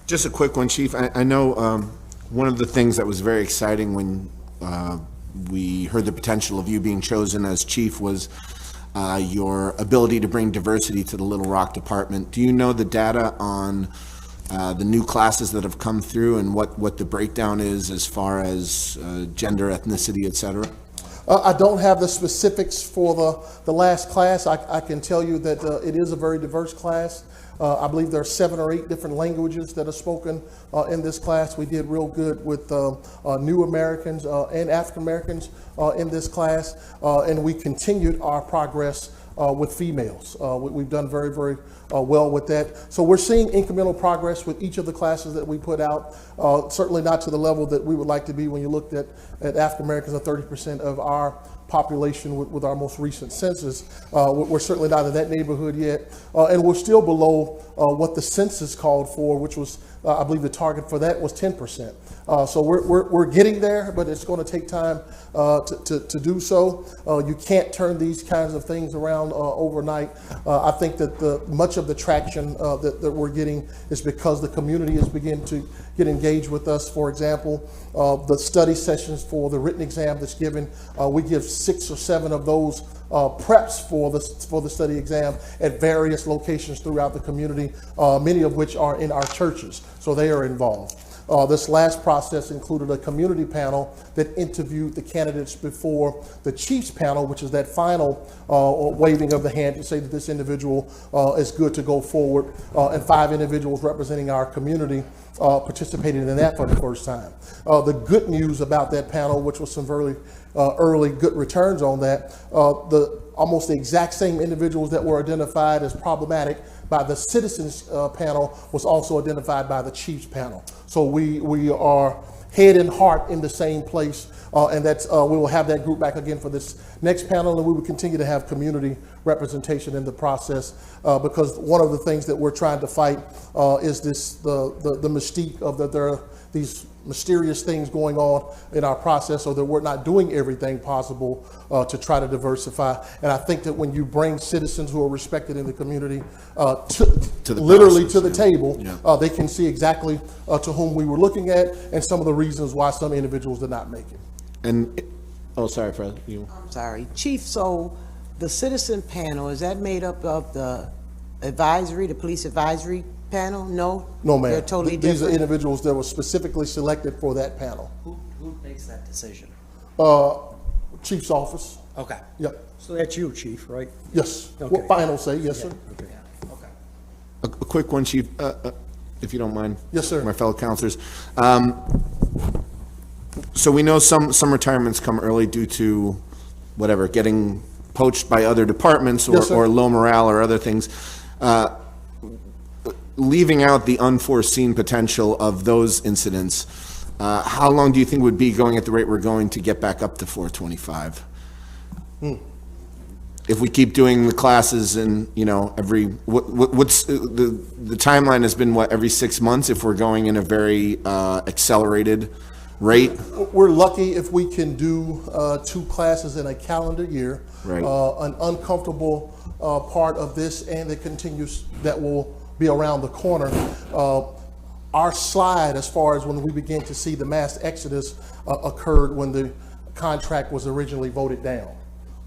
Just a quick one, Chief. I know one of the things that was very exciting when we heard the potential of you being chosen as chief was your ability to bring diversity to the Little Rock department. Do you know the data on the new classes that have come through and what the breakdown is as far as gender, ethnicity, et cetera? I don't have the specifics for the last class. I can tell you that it is a very diverse class. I believe there are 7 or 8 different languages that are spoken in this class. We did real good with new Americans and African Americans in this class, and we continued our progress with females. We've done very, very well with that. So we're seeing incremental progress with each of the classes that we put out. Certainly not to the level that we would like to be when you looked at African Americans, are 30% of our population with our most recent census. We're certainly not in that neighborhood yet. And we're still below what the census called for, which was I believe the target for that was 10%. So we're getting there, but it's going to take time to do so. You can't turn these kinds of things around overnight. I think that much of the traction that we're getting is because the community is beginning to get engaged with us. For example, the study sessions for the written exam that's given, we give 6 or 7 of those preps for the study exam at various locations throughout the community, many of which are in our churches, so they are involved. This last process included a community panel that interviewed the candidates before the chief's panel, which is that final waving of the hand to say that this individual is good to go forward, and 5 individuals representing our community participated in that for the first time. The good news about that panel, which was some very early good returns on that, almost the exact same individuals that were identified as problematic by the citizens panel was also identified by the chiefs panel. So we are head and heart in the same place, and that's we will have that group back again for this next panel, and we will continue to have community representation in the process, because one of the things that we're trying to fight is the mystique of that there are these mysterious things going on in our process, so that we're not doing everything possible to try to diversify. And I think that when you bring citizens who are respected in the community literally to the table, they can see exactly to whom we were looking at and some of the reasons why some individuals did not make it. And, oh, sorry, Fred. I'm sorry, Chief, so the citizen panel, is that made up of the police advisory panel? No? No, ma'am. They're totally These are different? individuals that were specifically selected for that panel. Who makes that decision? Chief's office. Okay. Yep. So that's you, Chief, right? Yes. Okay. What final say? Yes, sir. Okay. Okay. A quick one, Chief, if you don't mind. Yes, sir. My fellow counselors. So we know some retirements come early due to whatever, getting poached by other departments Yes, sir. or low morale or other things. Leaving out the unforeseen potential of those incidents, how long do you think would be going at the rate we're going to get back up to 425? If we keep doing the classes and, what's the timeline has been, every 6 months if we're going in a very accelerated rate? We're lucky if we can do 2 classes in a calendar year. Right. An uncomfortable part of this, and it continues, that will be around the corner. Our slide, as far as when we began to see the mass exodus, occurred when the contract was originally voted down.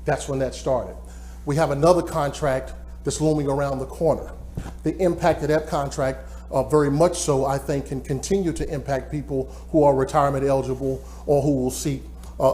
That's when that started. We have another contract that's looming around the corner. The impact of that contract, very much so, I think, can continue to impact people who are retirement eligible or who will seek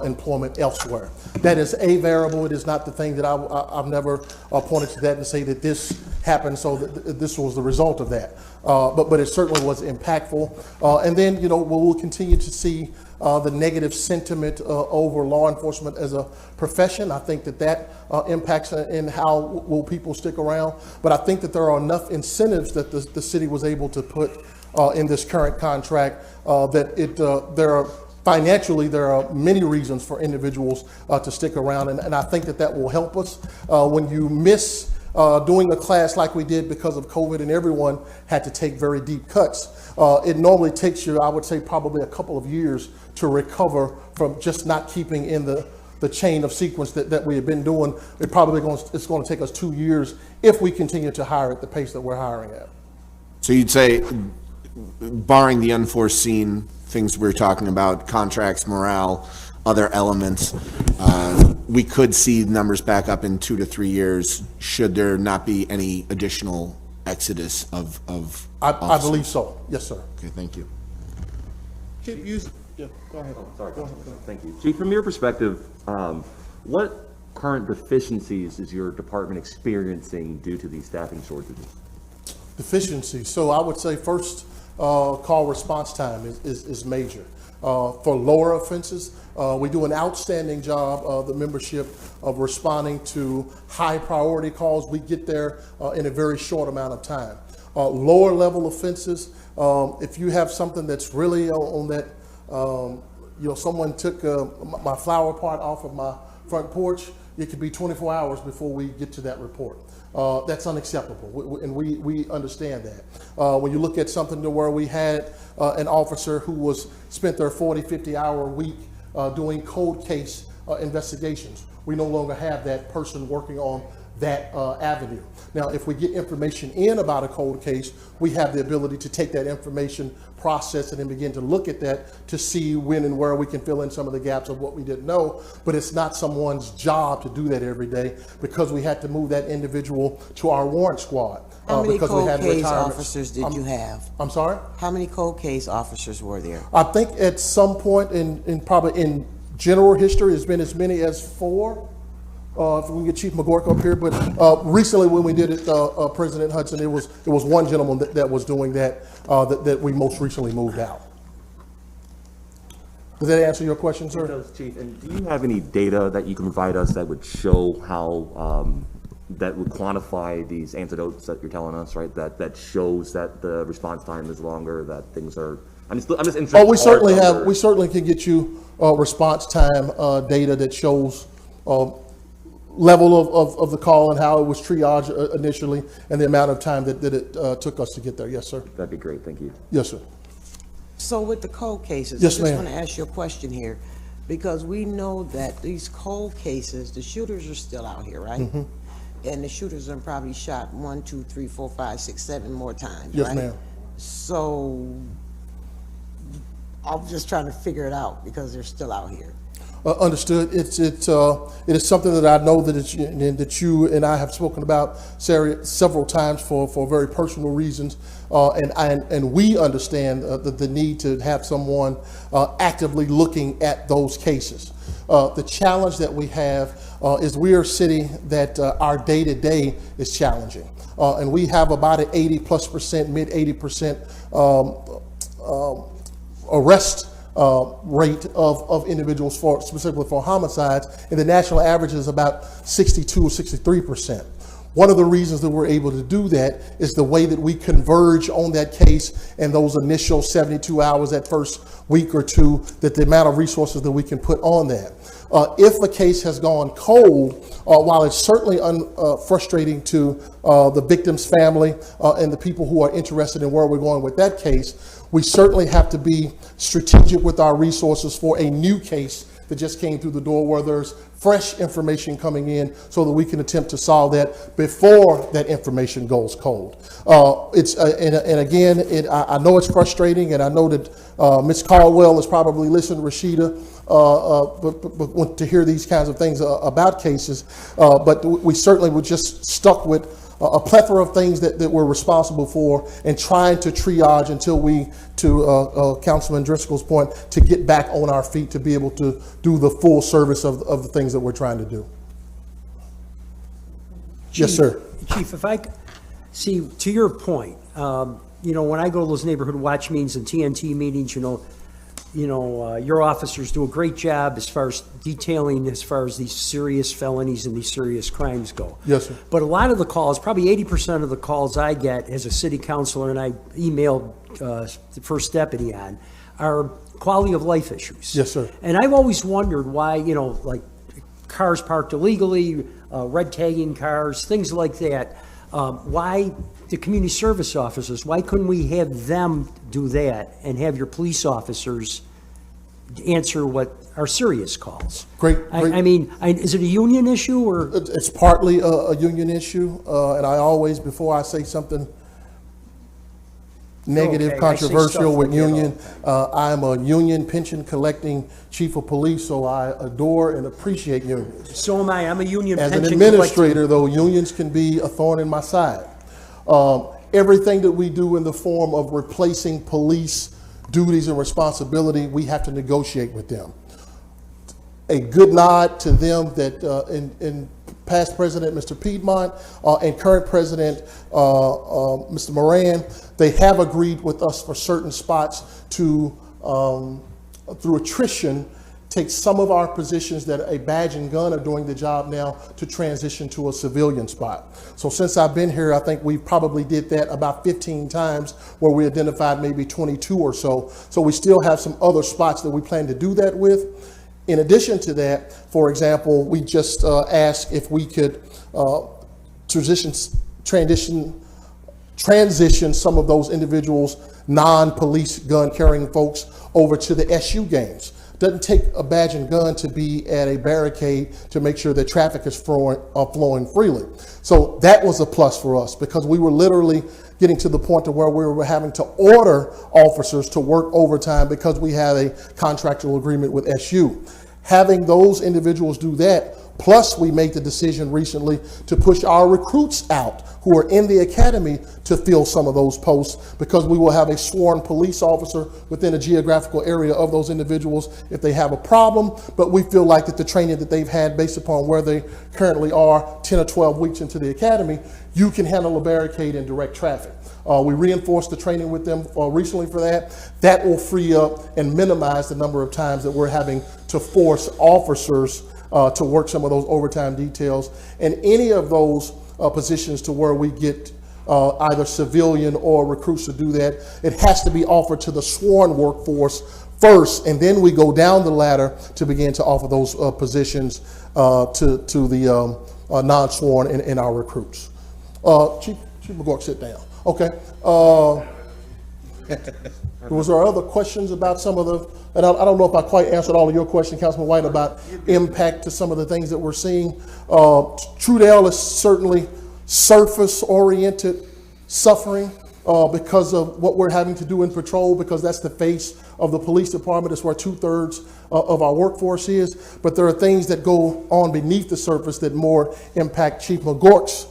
employment elsewhere. That is a variable. It is not the thing that I've never pointed to that and say that this happened, so that this was the result of that. But it certainly was impactful. And then, we'll continue to see the negative sentiment over law enforcement as a profession. I think that impacts in how will people stick around. But I think that there are enough incentives that the city was able to put in this current contract that financially, there are many reasons for individuals to stick around, and I think that will help us. When you miss doing a class like we did because of COVID and everyone had to take very deep cuts, it normally takes you, I would say, probably a couple of years to recover from just not keeping in the chain of sequence that we have been doing. It's going to take us 2 years if we continue to hire at the pace that we're hiring at. So you'd say, barring the unforeseen things we're talking about, contracts, morale, other elements, we could see numbers back up in 2 to 3 years should there not be any additional exodus of I officers. believe so. Yes, sir. Okay, thank you. Yeah, go ahead. Sorry, thank you. Chief, from your perspective, what current deficiencies is your department experiencing due to these staffing shortages? Deficiency. So I would say first, call response time is major. For lower offenses, we do an outstanding job of the membership of responding to high priority calls. We get there in a very short amount of time. Lower level offenses, if you have something that's really on that, someone took my flower pot off of my front porch, it could be 24 hours before we get to that report. That's unacceptable, and we understand that. When you look at something to where we had an officer who spent their 40, 50-hour week doing cold case investigations, we no longer have that person working on that avenue. Now, if we get information in about a cold case, we have the ability to take that information, process it, and begin to look at that to see when and where we can fill in some of the gaps of what we didn't know. But it's not someone's job to do that every day, because we had to move that individual to our warrant squad. How many because we cold had case retirements. officers did you have? I'm sorry? How many cold case officers were there? I think at some point probably in general history, it's been as many as 4. If we can get Chief McGork up here, but recently when we did it, President Hudson, it was one gentleman that was doing that, that we most recently moved out. Does that answer your question, sir? It does, Chief. And do you have any data that you can provide us that would show how, that would quantify these antidotes that you're telling us, right? That shows that the response time is longer, that things are, I'm just interested. Oh, we certainly can get you response time data that shows level of the call and how it was triaged initially, and the amount of time that it took us to get there. Yes, sir. That'd be great. Thank you. Yes, sir. So with the cold cases, Yes, I just ma'am. want to ask you a question here, because we know that these cold cases, the shooters are still out here, right? Mm-hmm. And the shooters are probably shot 1, 2, 3, 4, 5, 6, 7 more times, Yes, right? ma'am. So I'm just trying to figure it out, because they're still out here. Understood. It is something that I know that you and I have spoken about several times for very personal reasons, and we understand the need to have someone actively looking at those cases. The challenge that we have is we are a city that our day-to-day is challenging, and we have about an 80+%, mid 80% arrest rate of individuals specifically for homicides, and the national average is about 62 or 63%. One of the reasons that we're able to do that is the way that we converge on that case and those initial 72 hours, that first week or two, that the amount of resources that we can put on that. If a case has gone cold, while it's certainly frustrating to the victim's family and the people who are interested in where we're going with that case, we certainly have to be strategic with our resources for a new case that just came through the door, where there's fresh information coming in, so that we can attempt to solve that before that information goes cold. And again, I know it's frustrating, and I know that Ms. Caldwell is probably listening, Rashida, but want to hear these kinds of things about cases. But we certainly were just stuck with a plethora of things that we're responsible for, and trying to triage until we, to Councilman Driscoll's point, to get back on our feet to be able to do the full service of the things that we're trying to do. Yes, sir. Chief, if I see, to your point, when I go to those neighborhood watch meetings and TNT meetings, your officers do a great job as far as detailing as far as these serious felonies and these serious crimes go. Yes, sir. But a lot of the calls, probably 80% of the calls I get as a city councilor, and I emailed the first deputy on, are quality of life issues. Yes, sir. And I've always wondered why, like cars parked illegally, red tagging cars, things like that. Why the community service officers, why couldn't we have them do that and have your police officers answer what are serious calls? Great. Is it a union issue, or? It's partly a union issue, and I always, before I say something negative, Okay, controversial with I say stuff like union, I'm a union pension collecting chief of police, so I adore and appreciate unions. So am I. I'm a union As an pension administrator, though, unions can be a thorn in my side. Everything that we do in the form of replacing police duties and responsibility, we have to negotiate with them. A good nod to them that in past president, Mr. Piedmont, and current president, Mr. Moran, they have agreed with us for certain spots to, through attrition, take some of our positions that a badge and gun are doing the job now to transition to a civilian spot. So since I've been here, I think we probably did that about 15 times, where we identified maybe 22 or so. So we still have some other spots that we plan to do that with. In addition to that, for example, we just asked if we could transition some of those individuals, non-police gun carrying folks, over to the SU games. Doesn't take a badge and gun to be at a barricade to make sure that traffic is flowing freely. So that was a plus for us, because we were literally getting to the point to where we were having to order officers to work overtime because we had a contractual agreement with SU. Having those individuals do that, plus we made the decision recently to push our recruits out who are in the academy to fill some of those posts, because we will have a sworn police officer within a geographical area of those individuals if they have a problem. But we feel like that the training that they've had based upon where they currently are 10 or 12 weeks into the academy, you can handle a barricade and direct traffic. We reinforced the training with them recently for that. That will free up and minimize the number of times that we're having to force officers to work some of those overtime details. And any of those positions to where we get either civilian or recruits to do that, it has to be offered to the sworn workforce first, and then we go down the ladder to begin to offer those positions to the non-sworn in our recruits. Chief McGork, sit down. Okay. Was there other questions about some of the, and I don't know if I quite answered all of your question, Councilman White, about impact to some of the things that we're seeing. Trudell is certainly surface-oriented suffering because of what we're having to do in patrol, because that's the face of the police department. It's where 2/3 of our workforce is. But there are things that go on beneath the surface that more impact Chief McGork's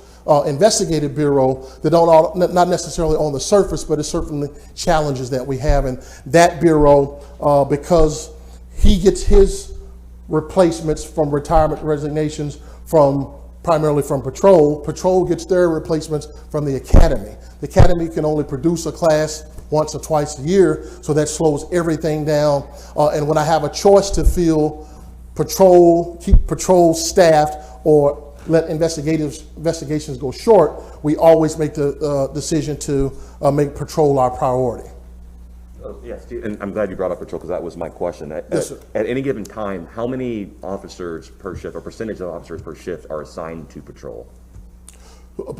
investigative bureau that don't not necessarily on the surface, but it's certainly challenges that we have. And that bureau, because he gets his replacements from retirement resignations primarily from patrol gets their replacements from the academy. The academy can only produce a class once or twice a year, so that slows everything down. And when I have a choice to fill keep patrol staffed, or let investigations go short, we always make the decision to make patrol our priority. Yes, and I'm glad you brought up patrol, because that was my question. Yes, sir. At any given time, how many officers per shift, or percentage of officers per shift, are assigned to patrol?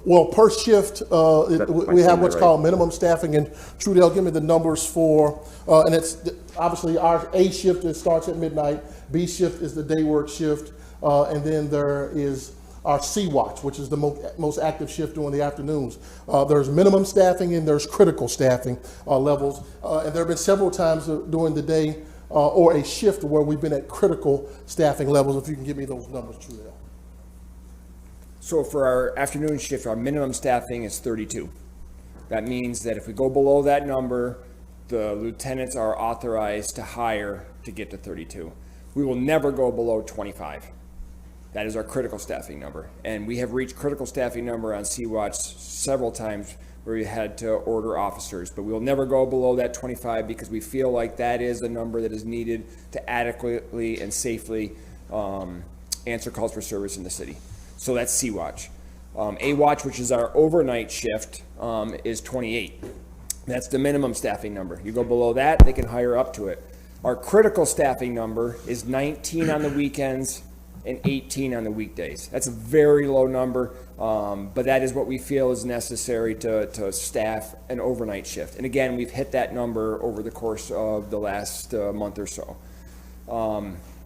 Well, per shift, we have what's called minimum staffing, and Trudell, give me the numbers for, and it's obviously our A shift that starts at midnight, B shift is the day work shift, and then there is our C watch, which is the most active shift during the afternoons. There's minimum staffing and there's critical staffing levels. And there have been several times during the day or a shift where we've been at critical staffing levels. If you can give me those numbers, Trudell. So for our afternoon shift, our minimum staffing is 32. That means that if we go below that number, the lieutenants are authorized to hire to get to 32. We will never go below 25. That is our critical staffing number. And we have reached critical staffing number on Sea-Watch several times where we had to order officers, but we will never go below that 25, because we feel like that is a number that is needed to adequately and safely answer calls for service in the city. So that's Sea-Watch. A-Watch, which is our overnight shift, is 28. That's the minimum staffing number. You go below that, they can hire up to it. Our critical staffing number is 19 on the weekends and 18 on the weekdays. That's a very low number, but that is what we feel is necessary to staff an overnight shift. And again, we've hit that number over the course of the last month or so.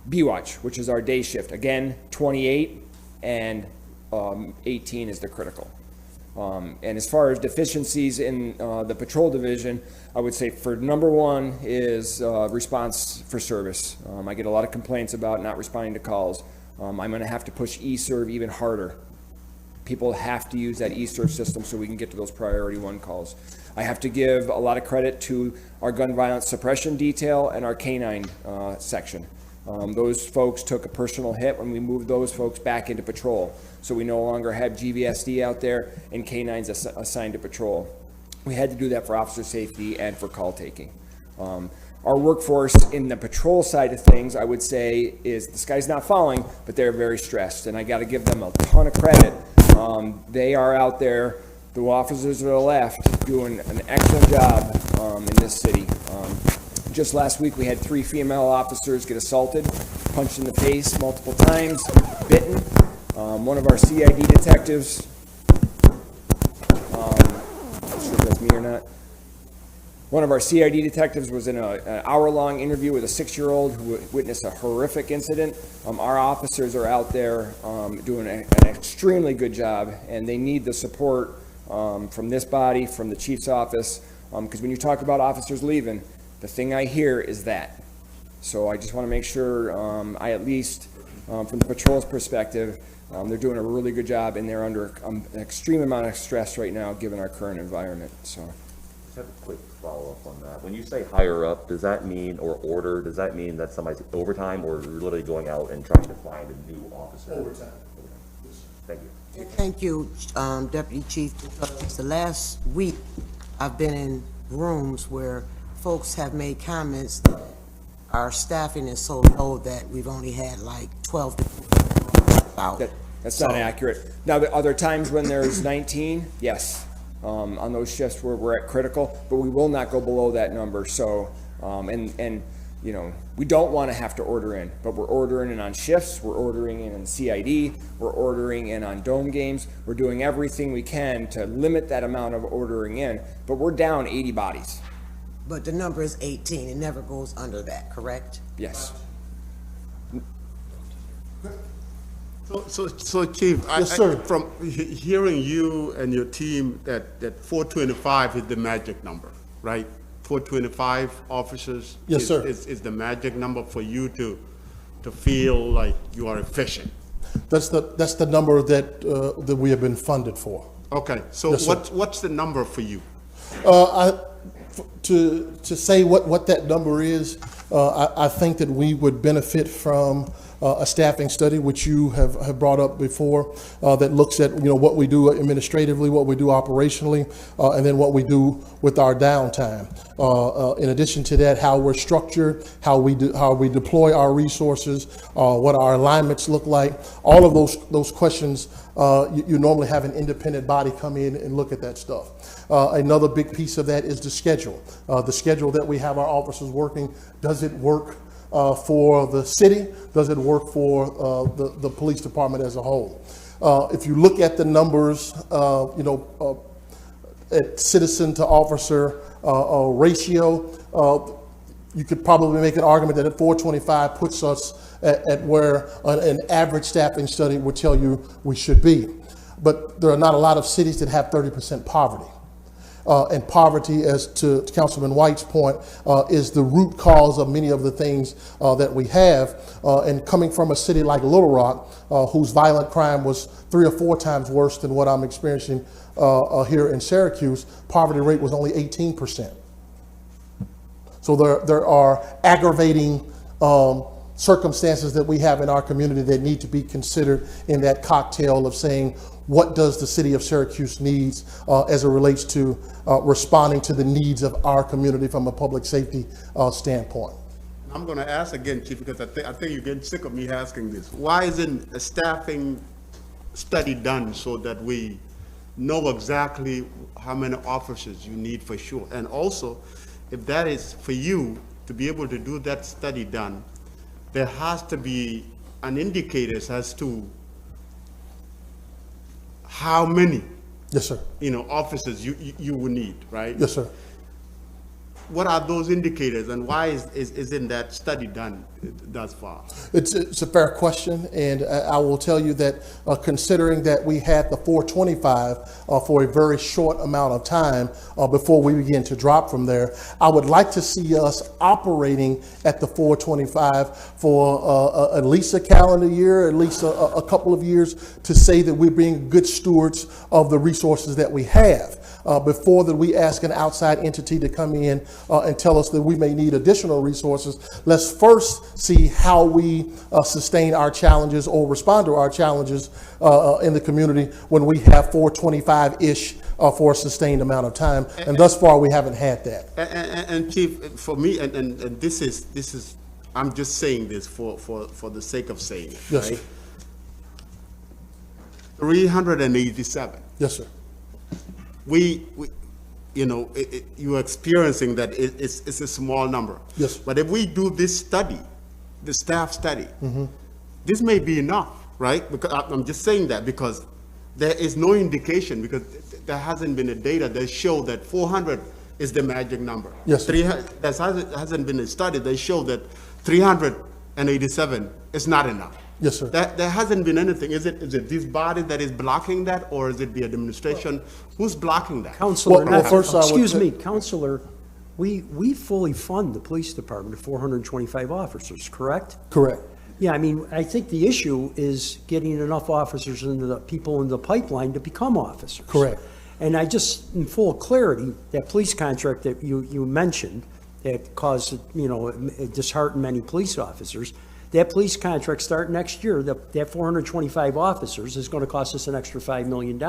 B-Watch, which is our day shift, again, 28 and 18 is the critical. And as far as deficiencies in the patrol division, I would say for number one is response for service. I get a lot of complaints about not responding to calls. I'm going to have to push eServe even harder. People have to use that eServe system so we can get to those priority one calls. I have to give a lot of credit to our gun violence suppression detail and our canine section. Those folks took a personal hit when we moved those folks back into patrol. So we no longer have GVSD out there and canines assigned to patrol. We had to do that for officer safety and for call taking. Our workforce in the patrol side of things, I would say, is the sky's not falling, but they're very stressed, and I got to give them a ton of credit. They are out there, the officers to the left, doing an excellent job in this city. Just last week, we had 3 female officers get assaulted, punched in the face multiple times, bitten. One of our CID detectives, not sure if that's me or not. One of our CID detectives was in an hour-long interview with a 6-year-old who witnessed a horrific incident. Our officers are out there doing an extremely good job, and they need the support from this body, from the chief's office, because when you talk about officers leaving, the thing I hear is that. So I just want to make sure I at least, from the patrol's perspective, they're doing a really good job, and they're under an extreme amount of stress right now, given our current environment, so. Just have a quick follow-up on that. When you say higher up, does that mean, or order, does that mean that somebody's overtime, or you're literally going out and trying to find a new officer? Overtime. Thank you. Thank you, Deputy Chief, because the last week, I've been in rooms where folks have made comments that our staffing is so low that we've only had like 12 out. That's not accurate. Now, the other times when there's 19, yes, on those shifts where we're at critical, but we will not go below that number. So, and you know, we don't want to have to order in, but we're ordering in on shifts, we're ordering in on CID, we're ordering in on dome games. We're doing everything we can to limit that amount of ordering in, but we're down 80 bodies. But the number is 18, it never goes under that, correct? Yes. So Chief, Yes, sir. From hearing you and your team, that 425 is the magic number, right? 425 officers? Yes, sir. Is the magic number for you to feel like you are efficient? That's the number that we have been funded for. Okay, so Yes, sir. what's the number for you? To say what that number is, I think that we would benefit from a staffing study, which you have brought up before, that looks at, what we do administratively, what we do operationally, and then what we do with our downtime. In addition to that, how we're structured, how we deploy our resources, what our alignments look like. All of those questions, you normally have an independent body come in and look at that stuff. Another big piece of that is the schedule. The schedule that we have our officers working, does it work for the city? Does it work for the police department as a whole? If you look at the numbers, at citizen to officer ratio, you could probably make an argument that at 425 puts us at where an average staffing study would tell you we should be. But there are not a lot of cities that have 30% poverty. And poverty, as to Councilman White's point, is the root cause of many of the things that we have. And coming from a city like Little Rock, whose violent crime was 3 or 4 times worse than what I'm experiencing here in Syracuse, poverty rate was only 18%. So there are aggravating circumstances that we have in our community that need to be considered in that cocktail of saying, what does the city of Syracuse needs as it relates to responding to the needs of our community from a public safety standpoint? I'm going to ask again, Chief, because I think you're getting sick of me asking this. Why isn't a staffing study done so that we know exactly how many officers you need for sure? And also, if that is for you to be able to do that study done, there has to be an indicator as to how many, Yes, sir. officers you will need, right? Yes, sir. What are those indicators, and why isn't that study done thus far? It's a fair question, and I will tell you that considering that we had the 425 for a very short amount of time before we begin to drop from there, I would like to see us operating at the 425 for at least a calendar year, at least a couple of years, to say that we're being good stewards of the resources that we have. Before that we ask an outside entity to come in and tell us that we may need additional resources, let's first see how we sustain our challenges or respond to our challenges in the community when we have 425-ish for a sustained amount of time. And thus far, we haven't had that. And Chief, for me, and this is, I'm just saying this for the sake of saying it, Yes, right? sir. 387. Yes, sir. you're experiencing that it's a small number. Yes. But if we do this study, the staff study, this may be enough, right? Because I'm just saying that because there is no indication, because there hasn't been a data that show that 400 is the magic number. Yes, sir. There hasn't been a study that show that 387 is not enough. Yes, sir. There hasn't been anything. Is it this body that is blocking that, or is it the administration? Who's blocking that? Counselor, Well, first I would excuse say- me, Counselor, we fully fund the police department to 425 officers, correct? Correct. Yeah, I mean, I think the issue is getting enough officers into the people in the pipeline to become officers. Correct. And I just, in full clarity, that police contract that you mentioned that caused, disheartened many police officers, that police contract start next year, that 425 officers is going to cost us an extra $5 million,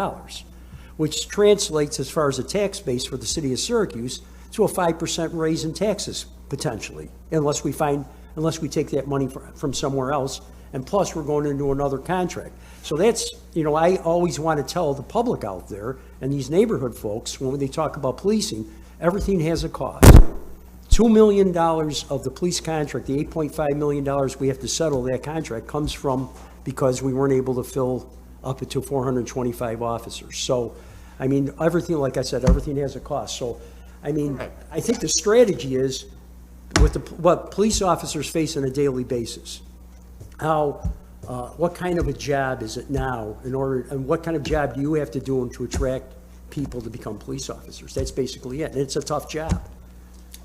which translates, as far as the tax base for the city of Syracuse, to a 5% raise in taxes, potentially, unless we take that money from somewhere else, and plus we're going into another contract. So that's, I always want to tell the public out there and these neighborhood folks, when they talk about policing, everything has a cost. $2 million of the police contract, the $8.5 million we have to settle that contract, comes from because we weren't able to fill up to 425 officers. So, I mean, everything, like I said, everything has a cost. So, I mean, I think the strategy is, with what police officers face on a daily basis, what kind of a job is it now and what kind of job do you have to do to attract people to become police officers? That's basically it. And it's a tough job.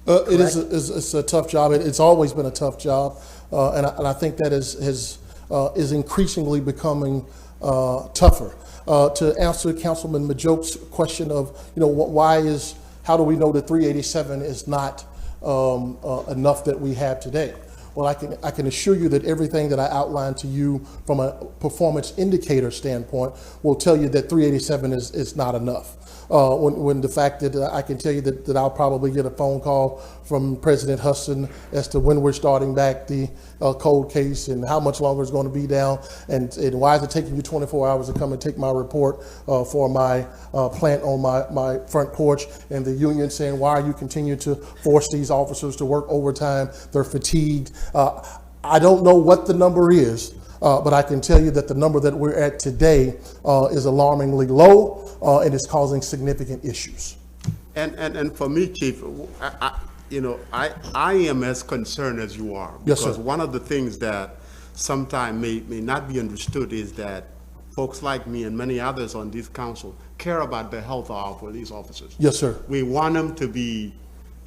It's a tough job. It's always been a tough job. And I think that is increasingly becoming tougher. To answer Councilman Majoke's question of, how do we know that 387 is not enough that we have today? Well, I can assure you that everything that I outlined to you from a performance indicator standpoint will tell you that 387 is not enough. When the fact that I can tell you that I'll probably get a phone call from President Hudson as to when we're starting back the cold case and how much longer it's going to be down, and why is it taking you 24 hours to come and take my report for my plant on my front porch, and the union saying, why are you continuing to force these officers to work overtime? They're fatigued. I don't know what the number is, but I can tell you that the number that we're at today is alarmingly low, and is causing significant issues. And for me, Chief, I am as concerned as you are. Yes, sir. Because one of the things that sometimes may not be understood is that folks like me and many others on this council care about the health of our police officers. Yes, sir. We want them to be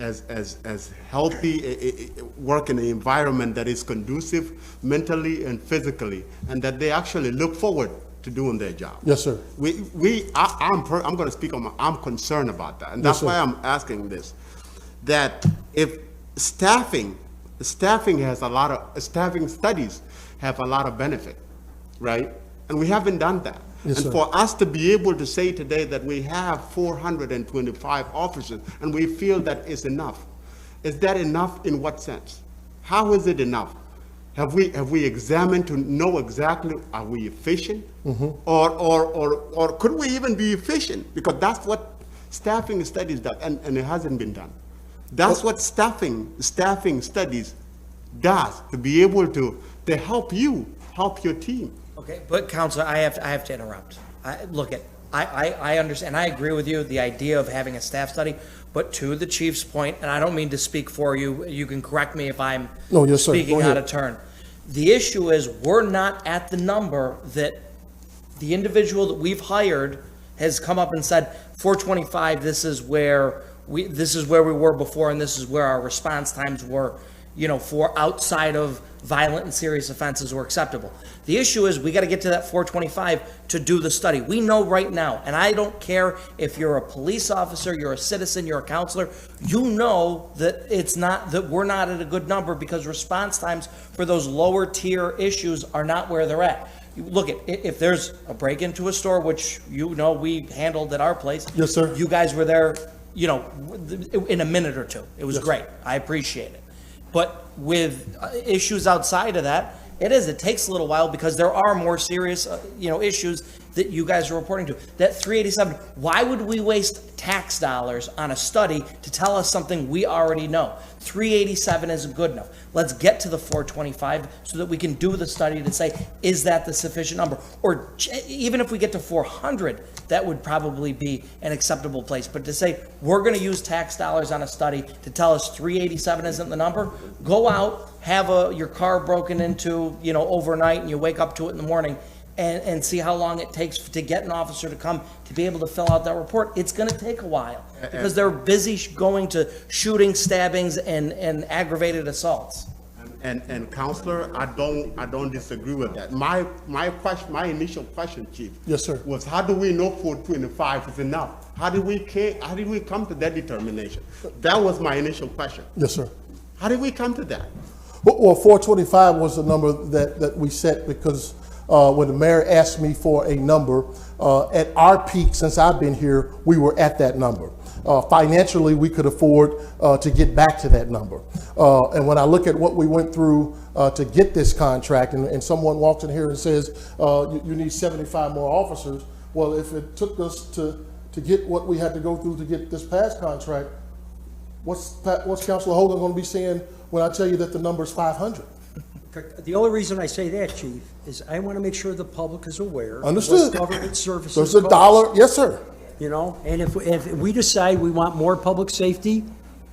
as healthy, work in an environment that is conducive mentally and physically, and that they actually look forward to doing their job. Yes, sir. I'm going to speak on I'm concerned about that, and that's why I'm asking this. That if staffing has staffing studies have a lot of benefit, right? And we haven't done that. Yes, and sir. for us to be able to say today that we have 425 officers and we feel that is enough, is that enough in what sense? How is it enough? Have we examined to know exactly, are we efficient? Or could we even be efficient? Because that's what staffing studies do, and it hasn't been done. That's what staffing studies does, to be able to help your team. Okay, but Counselor, I have to interrupt. I understand, I agree with you, the idea of having a staff study, but to the chief's point, and I don't mean to speak for you, you can correct me if I'm No, yes, sir. speaking Go out ahead. of turn. The issue is, we're not at the number that the individual that we've hired has come up and said, 425, this is where we were before, and this is where our response times were, for outside of violent and serious offenses were acceptable. The issue is, we got to get to that 425 to do the study. We know right now, and I don't care if you're a police officer, you're a citizen, you're a counselor, you know that we're not at a good number because response times for those lower tier issues are not where they're at. Look, if there's a break into a store, which we handled at our place. Yes, sir. You guys were there, in a minute or two. It was great. I appreciate it. But with issues outside of that, It is. It takes a little while because there are more serious, issues that you guys are reporting to. That 387, why would we waste tax dollars on a study to tell us something we already know? 387 isn't good enough. Let's get to the 425 so that we can do the study to say, is that the sufficient number? Or even if we get to 400, that would probably be an acceptable place. But to say, we're going to use tax dollars on a study to tell us 387 isn't the number, go out, have your car broken into, overnight, and you wake up to it in the morning, and see how long it takes to get an officer to come to be able to fill out that report. It's going to take a while because they're busy going to shooting, stabbings, and aggravated assaults. And Counselor, I don't disagree with that. My initial question, Chief. Yes, sir. Was how do we know 425 is enough? How did we come to that determination? That was my initial question. Yes, sir. How did we come to that? Well, 425 was the number that we set because when the mayor asked me for a number, at our peak since I've been here, we were at that number. Financially, we could afford to get back to that number. And when I look at what we went through to get this contract, and someone walks in here and says, you need 75 more officers, well, if it took us to get what we had to go through to get this past contract, what's Councilor Hogan going to be saying when I tell you that the number is 500? The only reason I say that, Chief, is I want to make sure the public is aware. of Understood. what government services There's a cost. dollar, yes, sir. And if we decide we want more public safety,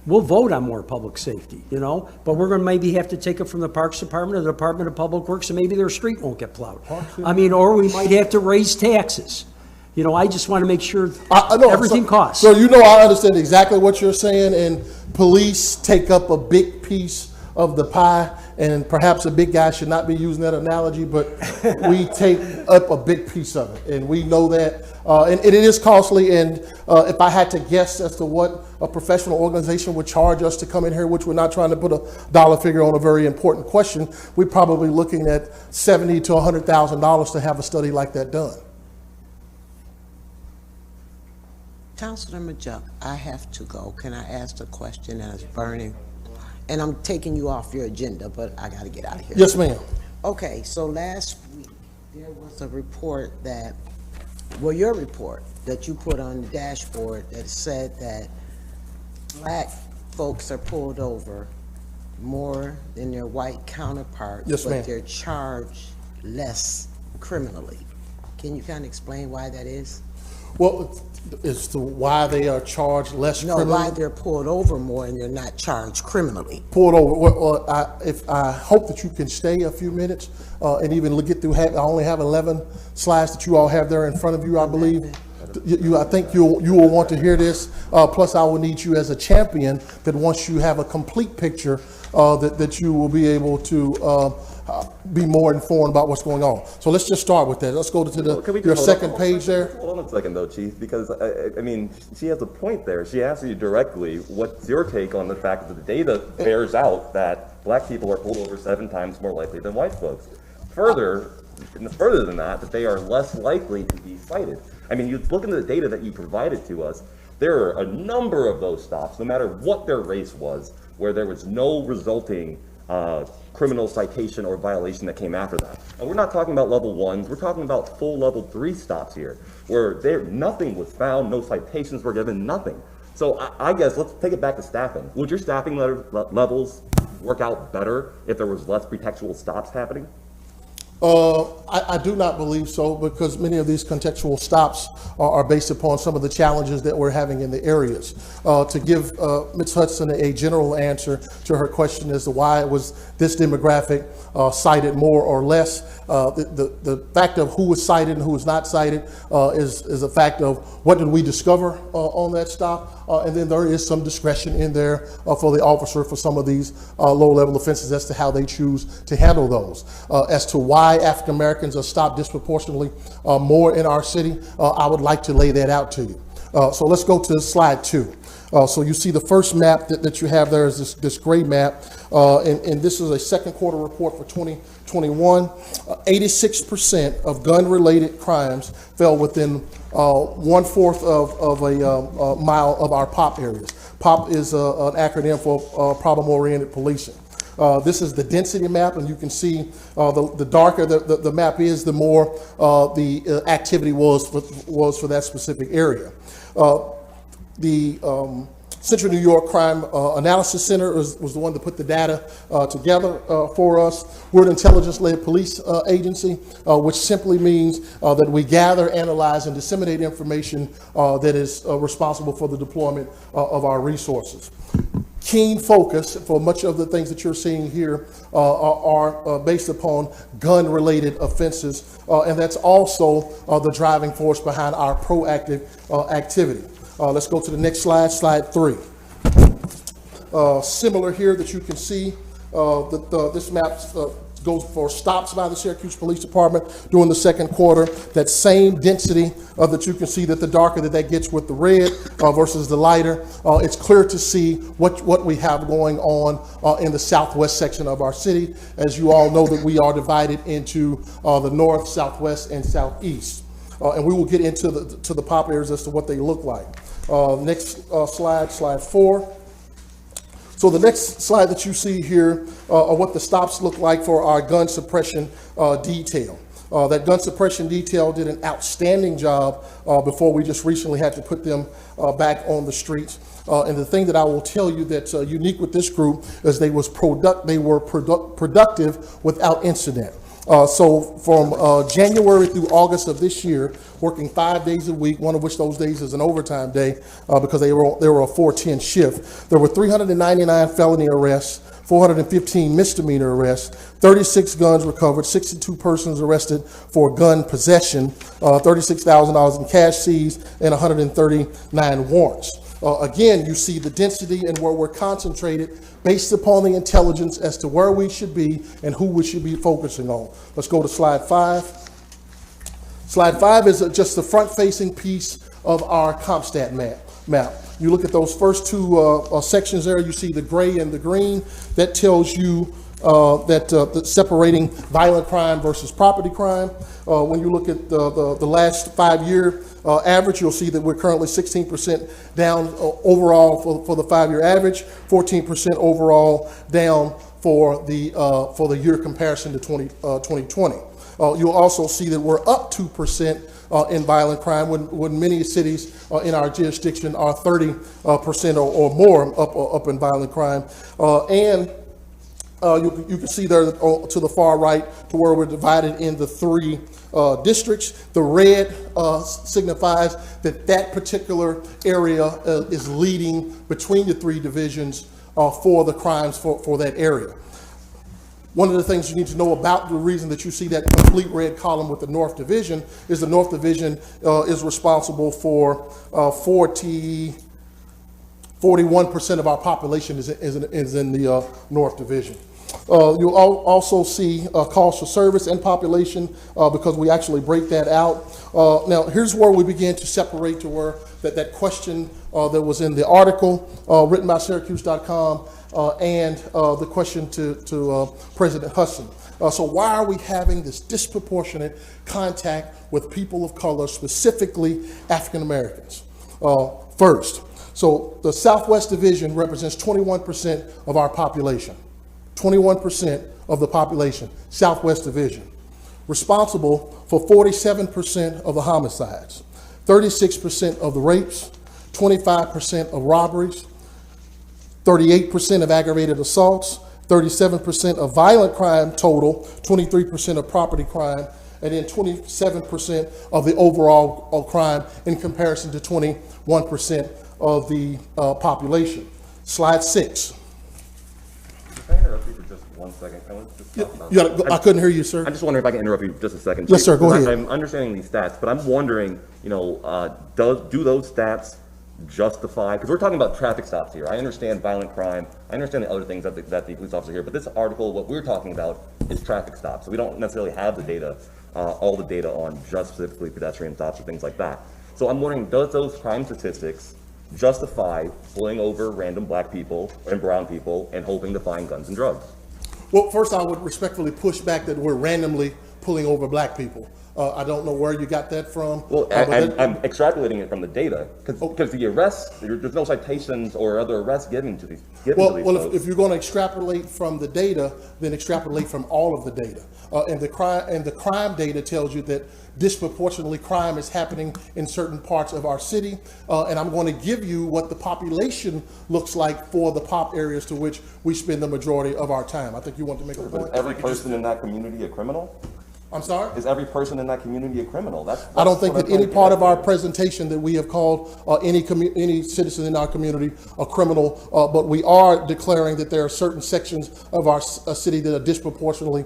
we'll vote on more public safety, but we're going to maybe have to take it from the Parks Department or the Department of Public Works, and maybe their street won't get plowed. Or we might have to raise taxes. I just want to make sure everything costs. So I understand exactly what you're saying, and police take up a big piece of the pie, and perhaps a big guy should not be using that analogy, but we take up a big piece of it, and we know that, and it is costly. And if I had to guess as to what a professional organization would charge us to come in here, which we're not trying to put a dollar figure on a very important question, we're probably looking at $70,000 to $100,000 to have a study like that done. Councilor Majuk, I have to go. Can I ask a question that is burning? And I'm taking you off your agenda, but I got to get out of here. Yes, ma'am. Okay, so last week, there was a report your report that you put on the dashboard that said that black folks are pulled over more than their white counterparts. Yes, ma'am. But they're charged less criminally. Can you kind of explain why that is? Well, as to why they are charged less No, criminally? why they're pulled over more and they're not charged criminally. Pulled over. Well, I hope that you can stay a few minutes and even get through. I only have 11 slides that you all have there in front of you, I believe. I think you will want to hear this. Plus, I will need you as a champion that once you have a complete picture, that you will be able to be more informed about what's going on. So let's just start with that. Let's go to your second page there. Hold on a second though, Chief, because she has a point there. She asked you directly, what's your take on the fact that the data bears out that black people are pulled over 7 times more likely than white folks? Further than that they are less likely to be cited. You look into the data that you provided to us, there are a number of those stops, no matter what their race was, where there was no resulting criminal citation or violation that came after that. And we're not talking about level 1s, we're talking about full level 3 stops here, where nothing was found, no citations were given, nothing. So I guess let's take it back to staffing. Would your staffing levels work out better if there was less pretextual stops happening? I do not believe so, because many of these contextual stops are based upon some of the challenges that we're having in the areas. To give Ms. Hudson a general answer to her question as to why it was this demographic cited more or less, the fact of who was cited and who was not cited is a fact of what did we discover on that stop, and then there is some discretion in there for the officer for some of these low-level offenses as to how they choose to handle those. As to why African Americans are stopped disproportionately more in our city, I would like to lay that out to you. So let's go to slide 2. So you see the first map that you have there is this gray map, and this is a second quarter report for 2021. 86% of gun-related crimes fell within 1/4 of a mile of our POP areas. POP is an acronym for problem-oriented policing. This is the density map, and you can see the darker the map is, the more the activity was for that specific area. The Central New York Crime Analysis Center was the one that put the data together for us. We're an intelligence-led police agency, which simply means that we gather, analyze, and disseminate information that is responsible for the deployment of our resources. Keen focus for much of the things that you're seeing here are based upon gun-related offenses, and that's also the driving force behind our proactive activity. Let's go to the next slide, slide 3. Similar here that you can see, this map goes for stops by the Syracuse Police Department during the second quarter. That same density that you can see, that the darker that gets with the red versus the lighter, it's clear to see what we have going on in the southwest section of our city. As you all know, that we are divided into the north, southwest, and southeast. And we will get into the pop areas as to what they look like. Next slide, slide 4. So the next slide that you see here are what the stops look like for our gun suppression detail. That gun suppression detail did an outstanding job before we just recently had to put them back on the streets. And the thing that I will tell you that's unique with this group is they were productive without incident. So from January through August of this year, working 5 days a week, one of which those days is an overtime day because they were a 4-10 shift. There were 399 felony arrests, 415 misdemeanor arrests, 36 guns recovered, 62 persons arrested for gun possession, $36,000 in cash seized, and 139 warrants. Again, you see the density and where we're concentrated based upon the intelligence as to where we should be and who we should be focusing on. Let's go to slide 5. Slide 5 is just the front-facing piece of our CompStat map. You look at those first two sections there, you see the gray and the green. That tells you that separating violent crime versus property crime. When you look at the last 5-year average, you'll see that we're currently 16% down overall for the 5-year average, 14% overall down for the year comparison to 2020. You'll also see that we're up 2% in violent crime when many cities in our jurisdiction are 30% or more up in violent crime. And you can see there to the far right to where we're divided into 3 districts. The red signifies that particular area is leading between the 3 divisions for the crimes for that area. One of the things you need to know about the reason that you see that complete red column with the North Division is the North Division is responsible for 41% of our population is in the North Division. You'll also see calls for service and population because we actually break that out. Now, here's where we begin to separate to where that question that was in the article written by Syracuse.com and the question to President Hudson. So why are we having this disproportionate contact with people of color, specifically African Americans? First, so the Southwest Division represents 21% of our population. 21% of the population, Southwest Division. Responsible for 47% of the homicides, 36% of the rapes, 25% of robberies, 38% of aggravated assaults, 37% of violent crime total, 23% of property crime, and then 27% of the overall crime in comparison to 21% of the population. Slide 6. Can I interrupt you for just 1 second? I want to just talk about I couldn't hear you, sir. I'm just wondering if I can interrupt you just a second. Yes, sir, go ahead. I'm understanding these stats, but I'm wondering, do those stats justify, because we're talking about traffic stops here. I understand violent crime. I understand the other things that the police officer here, but this article, what we're talking about is traffic stops. So we don't necessarily have the data, all the data on just specifically pedestrian stops or things like that. So I'm wondering, does those crime statistics justify pulling over random black people and brown people and hoping to find guns and drugs? Well, first I would respectfully push back that we're randomly pulling over black people. I don't know where you got that from. Well, but that- I'm extrapolating it from the data, because the arrests, there's no citations or other arrests given to these Well, folks. if you're going to extrapolate from the data, then extrapolate from all of the data. And the crime data tells you that disproportionately crime is happening in certain parts of our city. And I'm going to give you what the population looks like for the pop areas to which we spend the majority of our time. I think you want to make a But point. is every person in that community a criminal? I'm sorry? Is every person in that community a criminal? I don't think what that I'm any trying to part get of our at. presentation that we have called any citizen in our community a criminal, but we are declaring that there are certain sections of our city that are disproportionately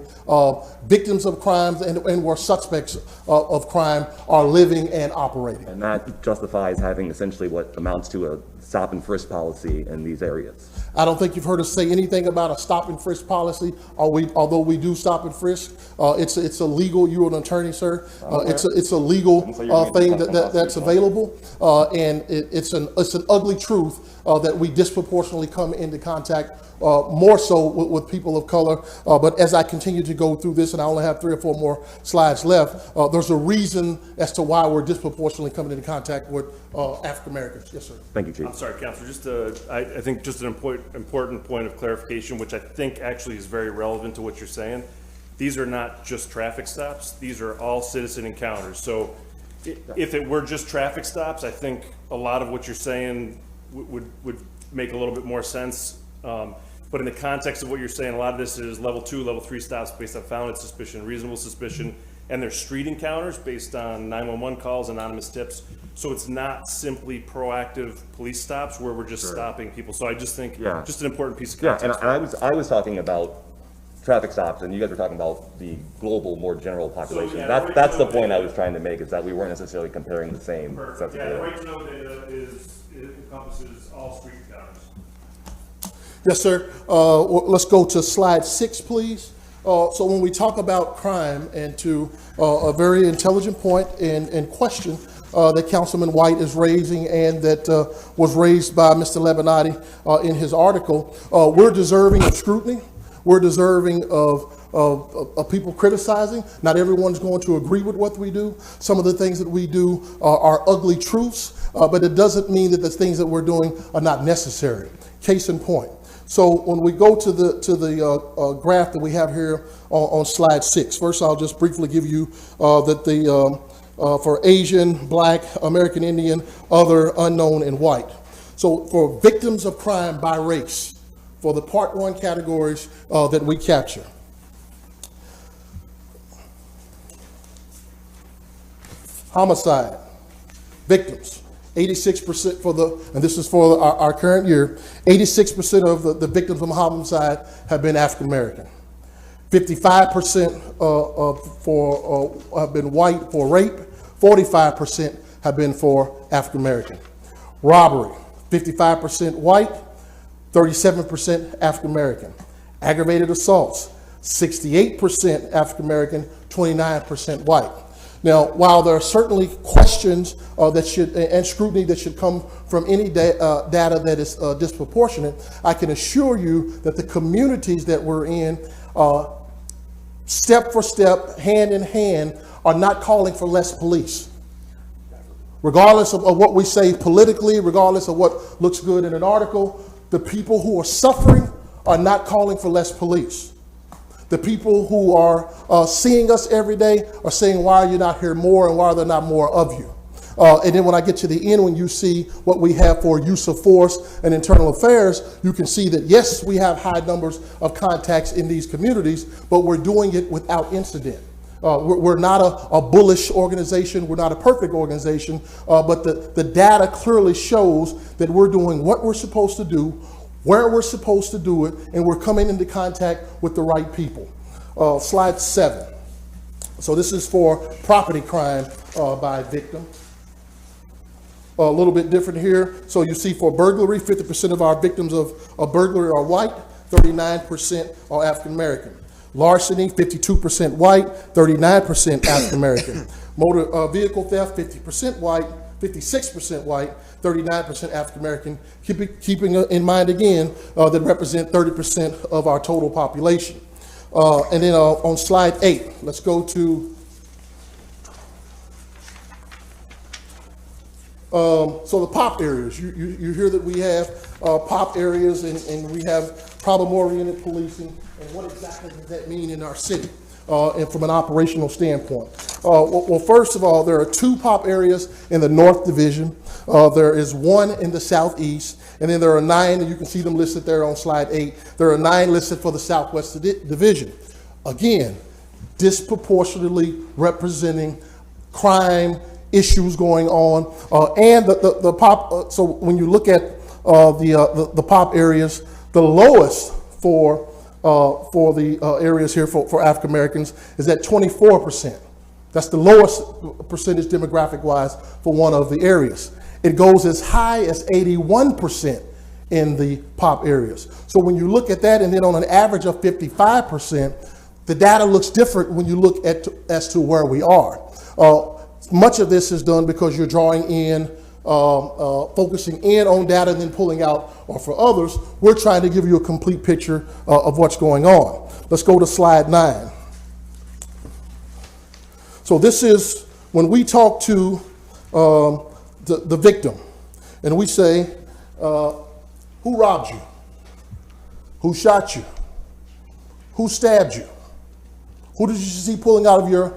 victims of crimes and where suspects of crime are living and operating. And that justifies having essentially what amounts to a stop and frisk policy in these areas. I don't think you've heard us say anything about a stop and frisk policy, although we do stop and frisk. It's a legal, you're an attorney, sir. It's a legal thing that's available. And it's an ugly truth that we disproportionately come into contact more so with people of color. But as I continue to go through this, and I only have 3 or 4 more slides left, there's a reason as to why we're disproportionately coming into contact with African Americans. Yes, sir. Thank you, Chief. I'm sorry, Counselor, I think just an important point of clarification, which I think actually is very relevant to what you're saying. These are not just traffic stops, these are all citizen encounters. So if it were just traffic stops, I think a lot of what you're saying would make a little bit more sense. But in the context of what you're saying, a lot of this is level 2, level 3 stops based on founded suspicion, reasonable suspicion, and there's street encounters based on 911 calls, anonymous tips. So it's not simply proactive police stops where we're just stopping people. So I just think, just an important piece of Yeah, context. and I was talking about traffic stops, and you guys were talking about the global, more general population. yeah, right That's the now point I data- was trying to make, is that we weren't necessarily comparing the same sets of Yeah, the data. right to know data encompasses all street encounters. Yes, sir. Let's go to slide 6, please. So when we talk about crime, and to a very intelligent point and question that Councilman White is raising and that was raised by Mr. Lebanati in his article, we're deserving of scrutiny. We're deserving of people criticizing. Not everyone's going to agree with what we do. Some of the things that we do are ugly truths, but it doesn't mean that the things that we're doing are not necessary. Case in point. So when we go to the graph that we have here on slide 6, first I'll just briefly give you that for Asian, Black, American Indian, other, unknown, and white. So for victims of crime by race, for the part 1 categories that we capture. Homicide, victims, 86% for and this is for our current year, 86% of the victims of homicide have been African American. 55% have been white for rape, 45% have been for African American. Robbery, 55% white, 37% African American. Aggravated assaults, 68% African American, 29% white. Now, while there are certainly questions and scrutiny that should come from any data that is disproportionate, I can assure you that the communities that we're in, step for step, hand in hand, are not calling for less police. Regardless of what we say politically, regardless of what looks good in an article, the people who are suffering are not calling for less police. The people who are seeing us every day are saying, why are you not here more, and why are there not more of you? And then when I get to the end, when you see what we have for use of force and internal affairs, you can see that, yes, we have high numbers of contacts in these communities, but we're doing it without incident. We're not a bullish organization. We're not a perfect organization, but the data clearly shows that we're doing what we're supposed to do, where we're supposed to do it, and we're coming into contact with the right people. Slide 7. So this is for property crime by victim. A little bit different here. So you see for burglary, 50% of our victims of burglary are white, 39% are African American. Larceny, 52% white, 39% African American. Motor vehicle theft, 50% white, 56% white, 39% African American, keeping in mind again that represent 30% of our total population. And then on slide 8, let's go to So the pop areas, you hear that we have pop areas and we have problem-oriented policing, and what exactly does that mean in our city and from an operational standpoint? Well, first of all, there are 2 pop areas in the North Division. There is 1 in the Southeast, and then there are 9, and you can see them listed there on slide 8. There are 9 listed for the Southwest Division. Again, disproportionately representing crime, issues going on, and the pop. So when you look at the pop areas, the lowest for the areas here for African Americans is at 24%. That's the lowest percentage demographic-wise for one of the areas. It goes as high as 81% in the pop areas. So when you look at that, and then on an average of 55%, the data looks different when you look at as to where we are. Much of this is done because you're drawing in, focusing in on data and then pulling out, or for others, we're trying to give you a complete picture of what's going on. Let's go to slide 9. So this is when we talk to the victim and we say, who robbed you? Who shot you? Who stabbed you? Who did you see pulling out of your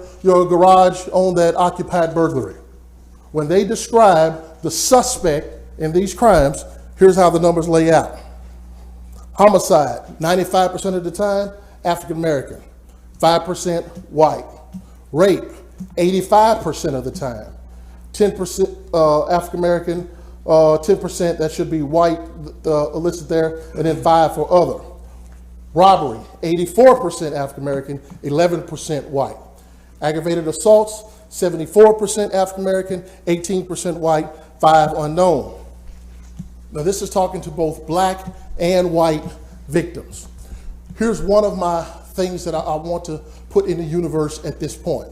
garage on that occupied burglary? When they describe the suspect in these crimes, here's how the numbers lay out. Homicide, 95% of the time, African American, 5% white. Rape, 85% of the time, 10% African American, 10% that should be white listed there, and then 5 for other. Robbery, 84% African American, 11% white. Aggravated assaults, 74% African American, 18% white, 5 unknown. Now this is talking to both black and white victims. Here's one of my things that I want to put in the universe at this point.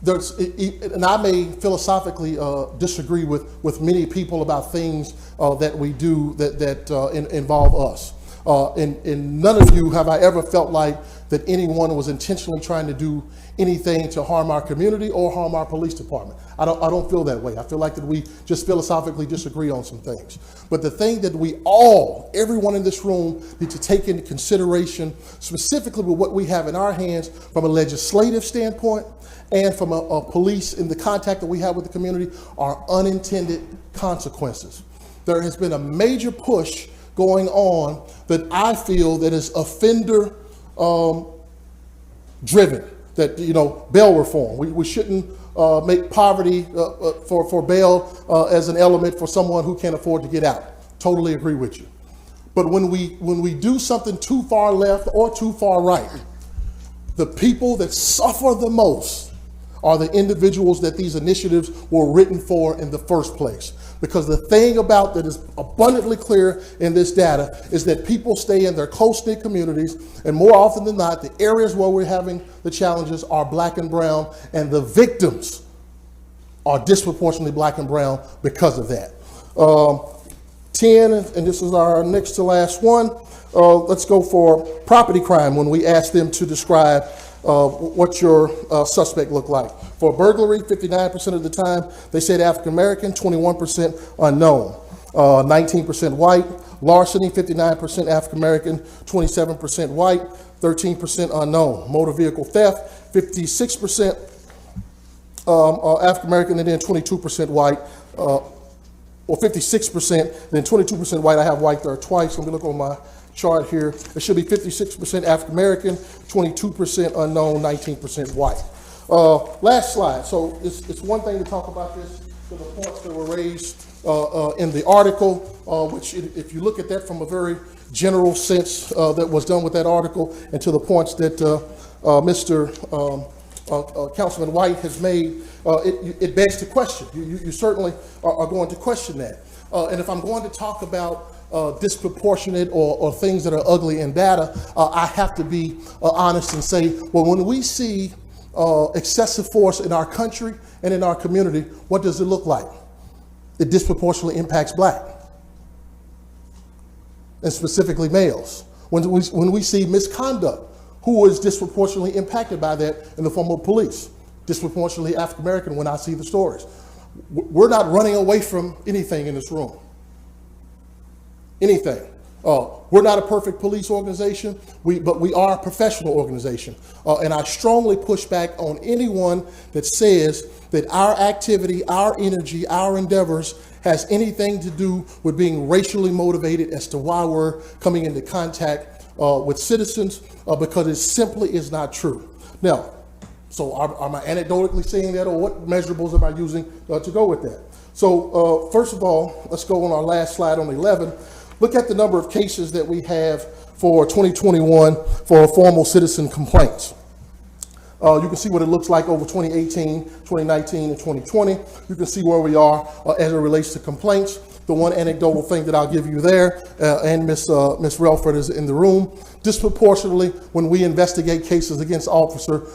And I may philosophically disagree with many people about things that we do that involve us. And none of you have I ever felt like that anyone was intentionally trying to do anything to harm our community or harm our police department. I don't feel that way. I feel like that we just philosophically disagree on some things. But the thing that we all, everyone in this room, need to take into consideration, specifically with what we have in our hands from a legislative standpoint and from a police in the contact that we have with the community, are unintended consequences. There has been a major push going on that I feel that is offender driven, that, you know, bail reform. We shouldn't make poverty for bail as an element for someone who can't afford to get out. Totally agree with you. But when we do something too far left or too far right, the people that suffer the most are the individuals that these initiatives were written for in the first place. Because the thing about that is abundantly clear in this data is that people stay in their close-knit communities, and more often than not, the areas where we're having the challenges are black and brown, and the victims are disproportionately black and brown because of that. 10, and this is our next to last one, let's go for property crime when we ask them to describe what your suspect looked like. For burglary, 59% of the time, they said African American, 21% unknown, 19% white. Larceny, 59% African American, 27% white, 13% unknown. Motor vehicle theft, 56% African American, and then 22% white. Or 56%, then 22% white. I have white there twice. Let me look on my chart here. It should be 56% African American, 22% unknown, 19% white. Last slide. So it's one thing to talk about this to the points that were raised in the article, which if you look at that from a very general sense that was done with that article, and to the points that Mr. Councilman White has made, it begs the question. You certainly are going to question that. And if I'm going to talk about disproportionate or things that are ugly in data, I have to be honest and say, well, when we see excessive force in our country and in our community, what does it look like? It disproportionately impacts black, and specifically males. When we see misconduct, who is disproportionately impacted by that in the form of police? Disproportionately African American when I see the stories. We're not running away from anything in this room. Anything. We're not a perfect police organization, but we are a professional organization. And I strongly push back on anyone that says that our activity, our energy, our endeavors has anything to do with being racially motivated as to why we're coming into contact with citizens, because it simply is not true. Now, so am I anecdotally saying that, or what measurables am I using to go with that? So first of all, let's go on our last slide on 11. Look at the number of cases that we have for 2021 for formal citizen complaints. You can see what it looks like over 2018, 2019, and 2020. You can see where we are as it relates to complaints. The one anecdotal thing that I'll give you there, and Miss Relford is in the room, disproportionately, when we investigate cases against officer,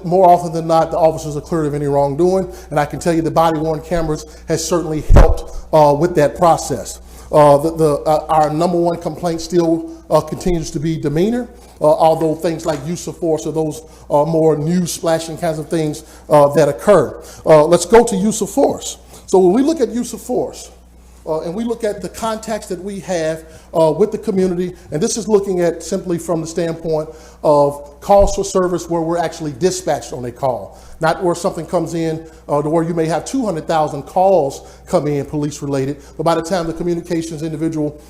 more often than not, the officers are cleared of any wrongdoing. And I can tell you the body-worn cameras has certainly helped with that process. Our number one complaint still continues to be demeanor, although things like use of force are those more news splashing kinds of things that occur. Let's go to use of force. So when we look at use of force, and we look at the contacts that we have with the community, and this is looking at simply from the standpoint of calls for service where we're actually dispatched on a call, not where something comes in to where you may have 200,000 calls come in police related, but by the time the communications individual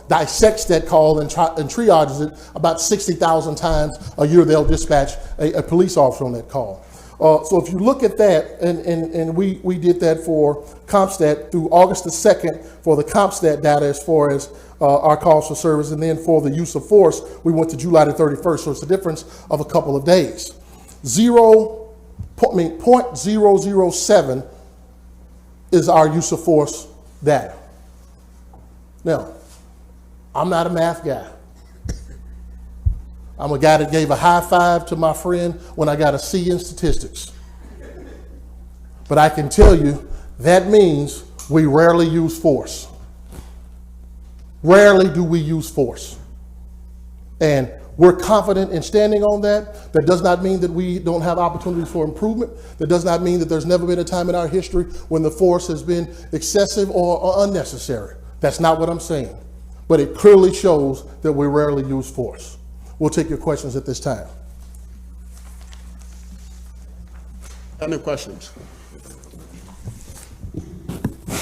dissects that call and triages it, about 60,000 times a year they'll dispatch a police officer on that call. So if you look at that, and we did that for CompStat through August the 2nd for the CompStat data as far as our calls for service, and then for the use of force, we went to July the 31st, so it's a difference of a couple of days. 0.007 is our use of force data. Now, I'm not a math guy. I'm a guy that gave a high five to my friend when I got a C in statistics. But I can tell you that means we rarely use force. Rarely do we use force. And we're confident in standing on that. That does not mean that we don't have opportunities for improvement. That does not mean that there's never been a time in our history when the force has been excessive or unnecessary. That's not what I'm saying. But it clearly shows that we rarely use force. We'll take your questions at this time. Any questions? I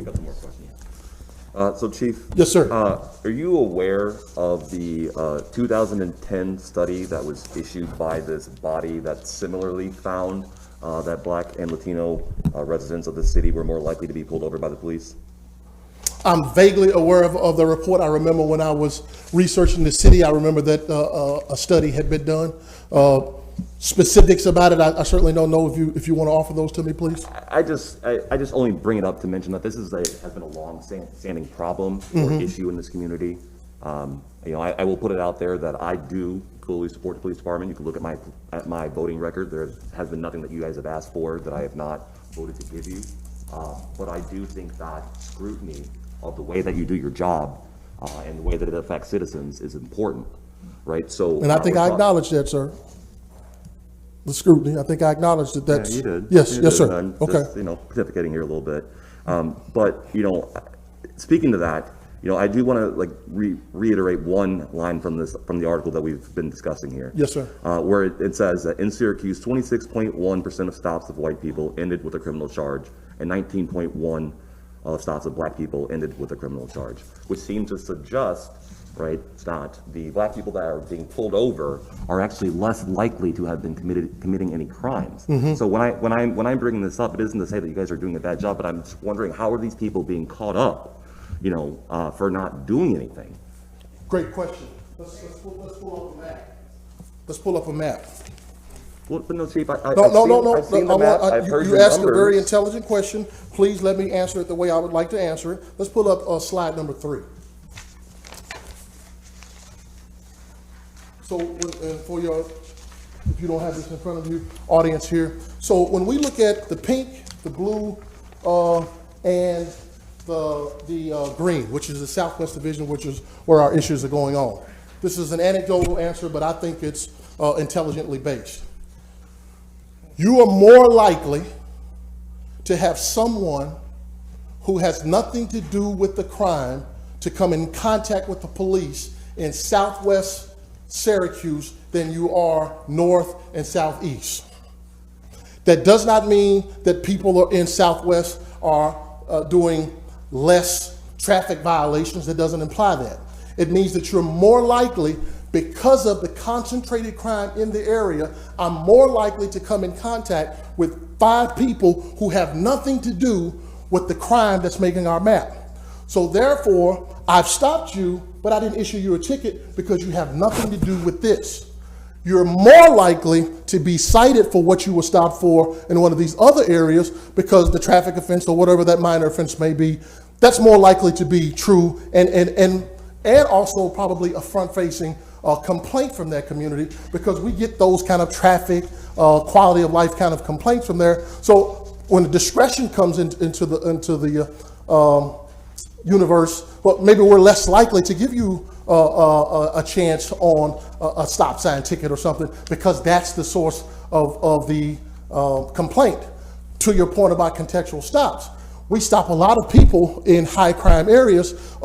got some more questions. So Chief? Yes, sir. Are you aware of the 2010 study that was issued by this body that similarly found that Black and Latino residents of the city were more likely to be pulled over by the police? I'm vaguely aware of the report. I remember when I was researching the city, I remember that a study had been done. Specifics about it, I certainly don't know. If you want to offer those to me, please. I just only bring it up to mention that this has been a long-standing problem or issue in this community. I will put it out there that I do fully support the police department. You can look at my voting record. There has been nothing that you guys have asked for that I have not voted to give you. But I do think that scrutiny of the way that you do your job and the way that it affects citizens is important, right? So, and I think I acknowledge that, sir. The scrutiny. I think I acknowledge that. That's yeah, you did. Yes, you yes, did. sir. I'm Okay. just, pontificating here a little bit, but speaking to that, I do want to reiterate one line from the article that we've been discussing here. Yes, sir. Where it says that in Syracuse, 26.1% of stops of white people ended with a criminal charge, and 19.1% of stops of Black people ended with a criminal charge, which seems to suggest, right, that the Black people that are being pulled over are actually less likely to have been committing any crimes. So when I'm bringing this up, it isn't to say that you guys are doing a bad job, but I'm just wondering, how are these people being caught up, for not doing anything? Great question. Let's pull up a map. Let's pull up a map. Well, but no, Chief, No. I've seen the map, I've heard You your asked a very numbers. intelligent question. Please let me answer it the way I would like to answer it. Let's pull up slide number 3. So, for your, if you don't have this in front of you, audience here. So when we look at the pink, the blue, and the green, which is the Southwest Division, which is where our issues are going on. This is an anecdotal answer, but I think it's intelligently based. you are more likely to have someone who has nothing to do with the crime to come in contact with the police in southwest Syracuse than you are north and southeast. That does not mean that people in southwest are doing less traffic violations. That doesn't imply that. It means that you're more likely, because of the concentrated crime in the area, I'm more likely to come in contact with 5 people who have nothing to do with the crime that's making our map. So therefore, I've stopped you, but I didn't issue you a ticket because you have nothing to do with this. You're more likely to be cited for what you were stopped for in one of these other areas because the traffic offense or whatever that minor offense may be, that's more likely to be true, and also probably a front-facing complaint from that community, because we get those kind of traffic, quality of life kind of complaints from there. So when the discretion comes into the universe, well, maybe we're less likely to give you a chance on a stop sign ticket or something, because that's the source of the complaint. To your point about contextual stops, we stop a lot of people in high crime areas,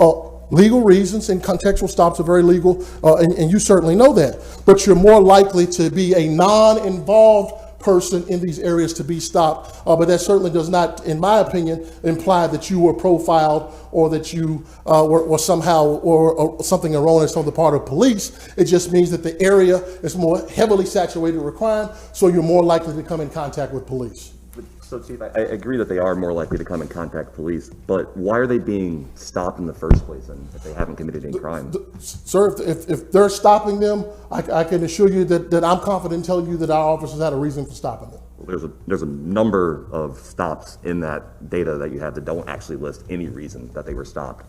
legal reasons, and contextual stops are very legal, and you certainly know that. But you're more likely to be a non-involved person in these areas to be stopped, but that certainly does not, in my opinion, imply that you were profiled or that you were somehow or something erroneous on the part of police. It just means that the area is more heavily saturated with crime, so you're more likely to come in contact with police. So, Chief, I agree that they are more likely to come and contact police, but why are they being stopped in the first place, and if they haven't committed any crime? Sir, if they're stopping them, I can assure you that I'm confident in telling you that our officers had a reason for stopping them. Well, there's a number of stops in that data that you have that don't actually list any reason that they were stopped.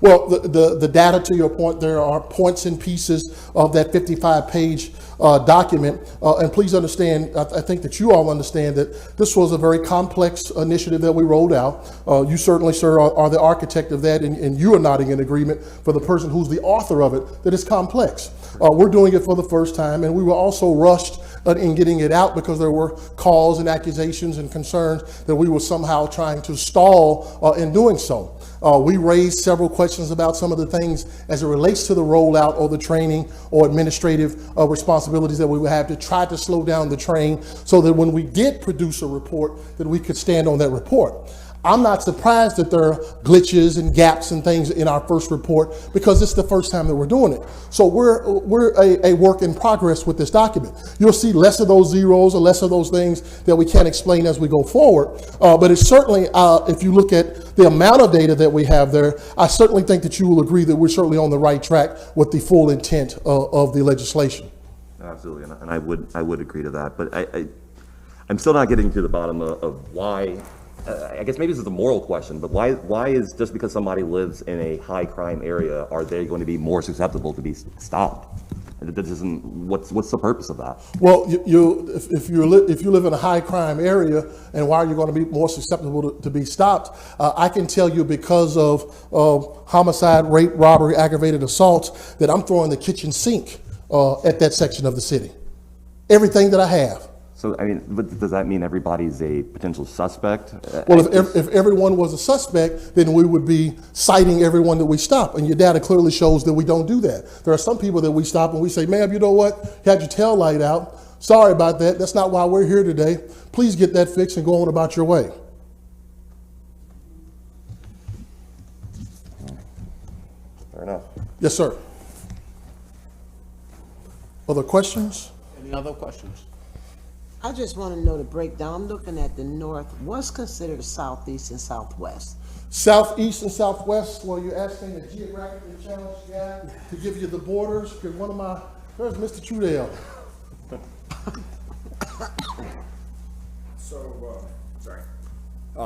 Well, the data, to your point, there are points and pieces of that 55-page document, and please understand, I think that you all understand that this was a very complex initiative that we rolled out. You certainly, sir, are the architect of that, and you are nodding in agreement for the person who's the author of it, that it's complex. We're doing it for the first time, and we were also rushed in getting it out because there were calls and accusations and concerns that we were somehow trying to stall in doing so. We raised several questions about some of the things as it relates to the rollout or the training or administrative responsibilities that we would have to try to slow down the train so that when we did produce a report that we could stand on that report. I'm not surprised that there are glitches and gaps and things in our first report because it's the first time that we're doing it. So we're a work in progress with this document. You'll see less of those zeros or less of those things that we can't explain as we go forward. But it's certainly, if you look at the amount of data that we have there, I certainly think that you will agree that we're certainly on the right track with the full intent of the legislation. Absolutely, and I would agree to that, but I'm still not getting to the bottom of why. I guess maybe this is a moral question, but why is just because somebody lives in a high crime area, are they going to be more susceptible to be stopped? That isn't, what's the purpose of that? Well, if you live in a high crime area, and why are you going to be more susceptible to be stopped? I can tell you because of homicide, rape, robbery, aggravated assaults, that I'm throwing the kitchen sink at that section of the city. Everything that I have. So, I mean, but does that mean everybody's a potential suspect? Well, if everyone was a suspect, then we would be citing everyone that we stop. And your data clearly shows that we don't do that. There are some people that we stop and we say, ma'am, you know what? You had your tail light out. Sorry about that. That's not why we're here today. Please get that fixed and go on about your way. Fair enough. Yes, sir. Other questions? Any other questions? I just want to know the breakdown. I'm looking at the north. What's considered southeast and southwest? Southeast and southwest, well, you're asking a geographically challenged guy to give you the borders, because where's Mr. Trudell?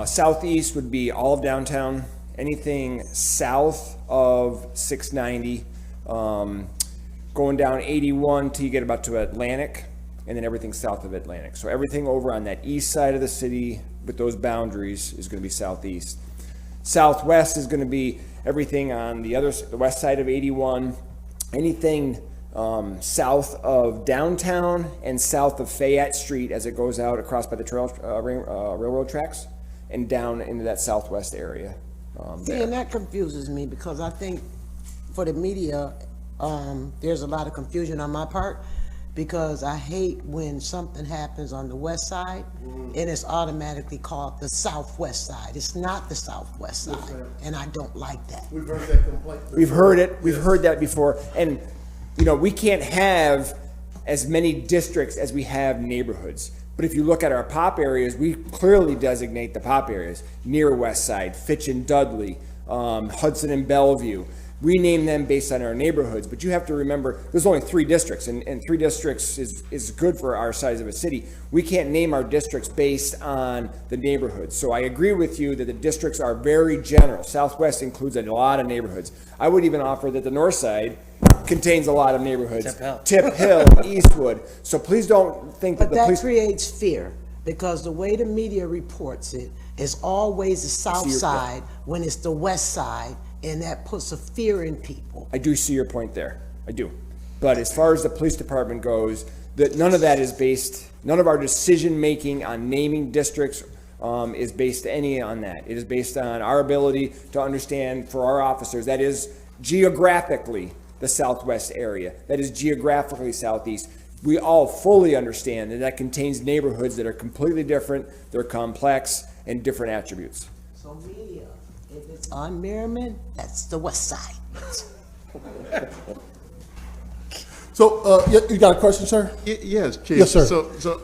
Southeast would be all of downtown, anything south of 690, going down 81 till you get about to Atlantic, and then everything south of Atlantic. So everything over on that east side of the city with those boundaries is going to be southeast. Southwest is going to be everything on the west side of 81. Anything south of downtown and south of Fayette Street as it goes out across by the railroad tracks and down into that southwest area. See, and that confuses me because I think for the media, there's a lot of confusion on my part because I hate when something happens on the west side and it's automatically called the southwest side. It's not the southwest side, and I don't like that. We've heard that complaint. We've heard it. We've heard that before. And, you know, we can't have as many districts as we have neighborhoods. But if you look at our pop areas, we clearly designate the pop areas. Near West Side, Fitch and Dudley, Hudson and Bellevue. We name them based on our neighborhoods, but you have to remember there's only 3 districts, and 3 districts is good for our size of a city. We can't name our districts based on the neighborhoods. So I agree with you that the districts are very general. Southwest includes a lot of neighborhoods. I would even offer that the north side contains a lot of neighborhoods. Tip Hill, Eastwood. So please don't think that But the that police. creates fear because the way the media reports it is always the south your- side when it's the west side, and that puts a fear in people. I do see your point there. I do. But as far as the police department goes, that none of that is based, none of our decision-making on naming districts is based any on that. It is based on our ability to understand for our officers, that is geographically the southwest area, that is geographically southeast. We all fully understand that that contains neighborhoods that are completely different, they're complex, and different attributes. So media, if it's on Merriman, that's the west side. So, you got a question, sir? Yes, Chief. Yes, sir. So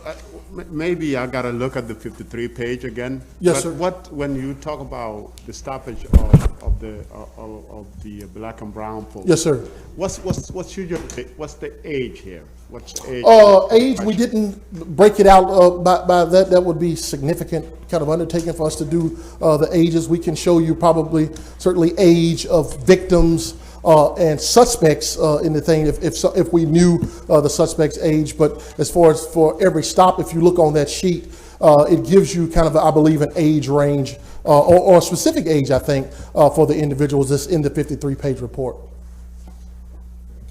maybe I gotta look at the 53 page again. Yes, sir. But when you talk about the stoppage of the black and brown folks? Yes, sir. What's usually, what's the age here? What's the age? Age, we didn't break it out by that. That would be significant kind of undertaking for us to do the ages. We can show you probably certainly age of victims and suspects in the thing if we knew the suspect's age. But as far as for every stop, if you look on that sheet, it gives you kind of, I believe, an age range or a specific age, I think, for the individuals that's in the 53-page report.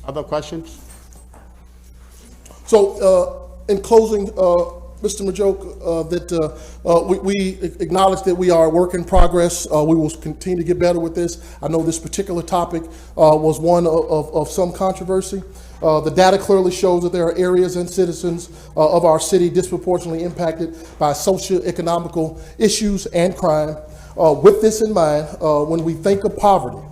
Other questions? So, in closing, Mr. Majoke, that we acknowledge that we are a work in progress. We will continue to get better with this. I know this particular topic was one of some controversy. The data clearly shows that there are areas and citizens of our city disproportionately impacted by socioeconomical issues and crime. With this in mind, when we think of poverty,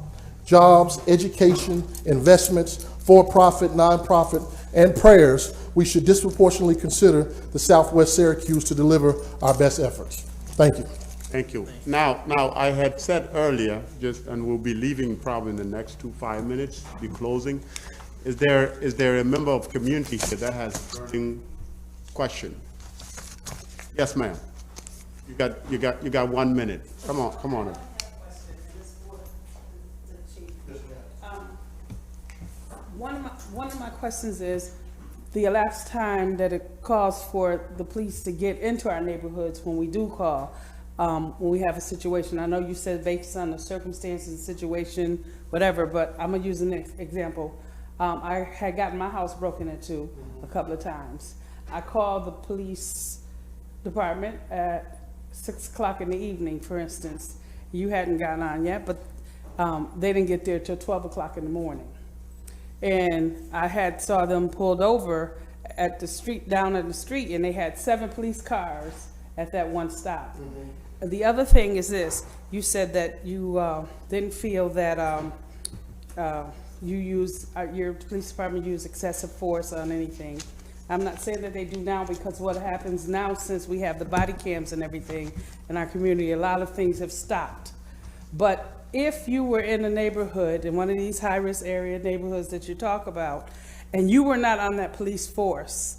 jobs, education, investments, for-profit, nonprofit, and prayers, we should disproportionately consider the Southwest Syracuse to deliver our best efforts. Thank you. Thank you. Now, I had said earlier, and we'll be leaving probably in the next 5 minutes, be closing. Is there a member of community here that has a burning question? Yes, ma'am. You got 1 minute. Come on. One of my questions is the elapsed time that it costs for the police to get into our neighborhoods when we do call, when we have a situation. I know you said based on the circumstances, situation, whatever, but I'm gonna use an example. I had gotten my house broken into a couple of times. I called the police department at 6 o'clock in the evening, for instance. You hadn't gotten on yet, but they didn't get there till 12 o'clock in the morning. And I saw them pulled over at the street, down at the street, and they had 7 police cars at that one stop. Mm-hmm. The other thing is this: you said that you didn't feel that your police department used excessive force on anything. I'm not saying that they do now, because what happens now, since we have the body cams and everything in our community, a lot of things have stopped. But if you were in a neighborhood, in one of these high-risk area neighborhoods that you talk about, and you were not on that police force,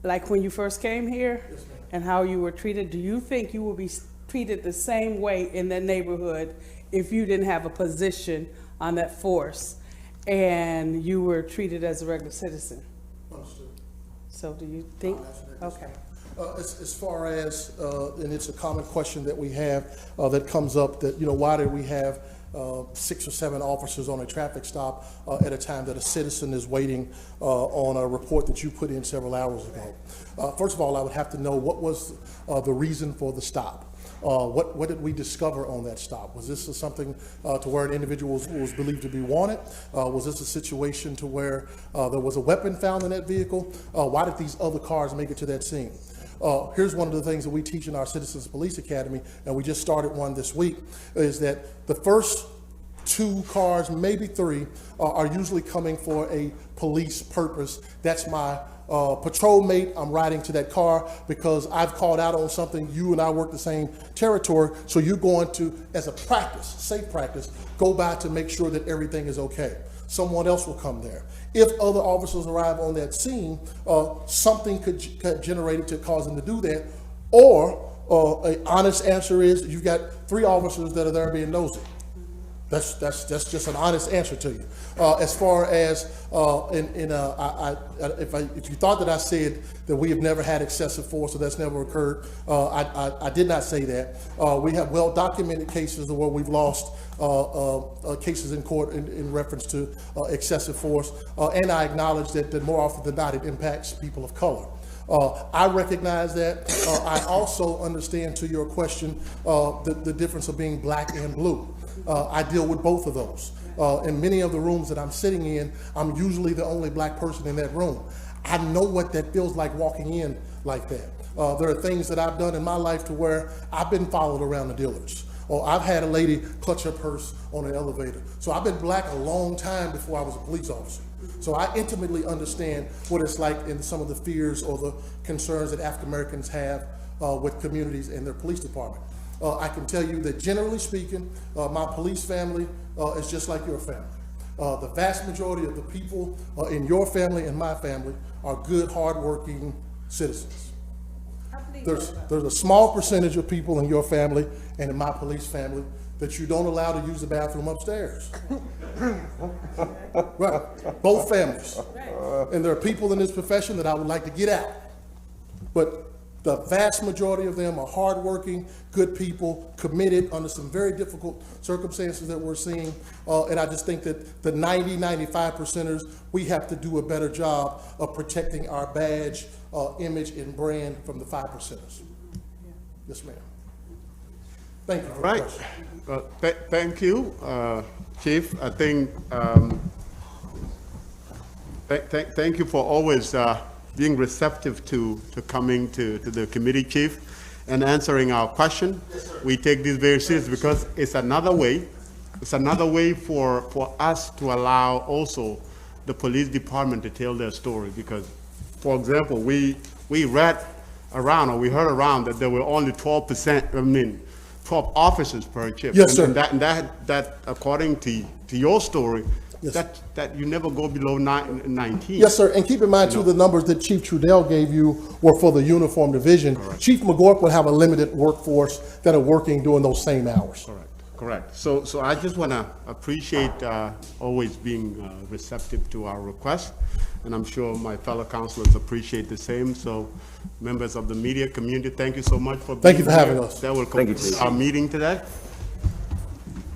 like when you first came here, and how you were treated, do you think you will be treated the same way in that neighborhood if you didn't have a position on that force and you were treated as a regular citizen? Understood. So do you think, okay. As far as, and it's a common question that we have that comes up, that, why do we have 6 or 7 officers on a traffic stop at a time that a citizen is waiting on a report that you put in several hours ago. First of all, I would have to know what was the reason for the stop. What did we discover on that stop? Was this something to where an individual was believed to be wanted? Was this a situation to where there was a weapon found in that vehicle? Why did these other cars make it to that scene? Here's one of the things that we teach in our Citizens Police Academy, and we just started one this week, is that the first 2 cars, maybe 3, are usually coming for a police purpose. That's my patrol mate. I'm riding to that car because I've called out on something. You and I work the same territory, so you're going to, as a practice, safe practice, go by to make sure that everything is okay. Someone else will come there. If other officers arrive on that scene, something could generate it to cause them to do that, or an honest answer is you've got 3 officers that are there being nosy. That's just an honest answer to you. As far as if you thought that I said that we have never had excessive force or that's never occurred, I did not say that. We have well documented cases where we've lost cases in court in reference to excessive force, and I acknowledge that more often than not it impacts people of color. I recognize that. I also understand, to your question, the difference of being black and blue. I deal with both of those. In many of the rooms that I'm sitting in, I'm usually the only black person in that room. I know what that feels like walking in like that. There are things that I've done in my life to where I've been followed around the dealers, or I've had a lady clutch her purse on an elevator. So I've been black a long time before I was a police officer. So I intimately understand what it's like in some of the fears or the concerns that African Americans have with communities and their police department. I can tell you that generally speaking, my police family is just like your family. The vast majority of the people in your family and my family are good, hardworking citizens. There's a small percentage of people in your family and in my police family that you don't allow to use the bathroom upstairs. Right, both families. And there are people in this profession that I would like to get out. But the vast majority of them are hardworking, good people, committed under some very difficult circumstances that we're seeing. And I just think that the 95%ers, we have to do a better job of protecting our badge, image, and brand from the 5%ers. Yes, ma'am. Thank you for the question. Thank you, Chief. I think, thank you for always being receptive to coming to the committee, Chief, and answering our question. Yes, we take this very seriously because it's another way. It's another way for us to allow also the police department to tell their story. Because, for example, we read around, or we heard around, that there were only 12%, 12 officers per chief. Yes, sir. And that according to your story, yes, that you never go below 19. Yes, sir. And keep in mind, too, the numbers that Chief Trudell gave you were for the uniform division. Correct. Chief McGork would have a limited workforce that are working during those same hours. Correct. So I just want to appreciate always being receptive to our request. And I'm sure my fellow councilors appreciate the same. So members of the media community, thank you so much for being Thank you for having here. us. That will conclude our meeting today.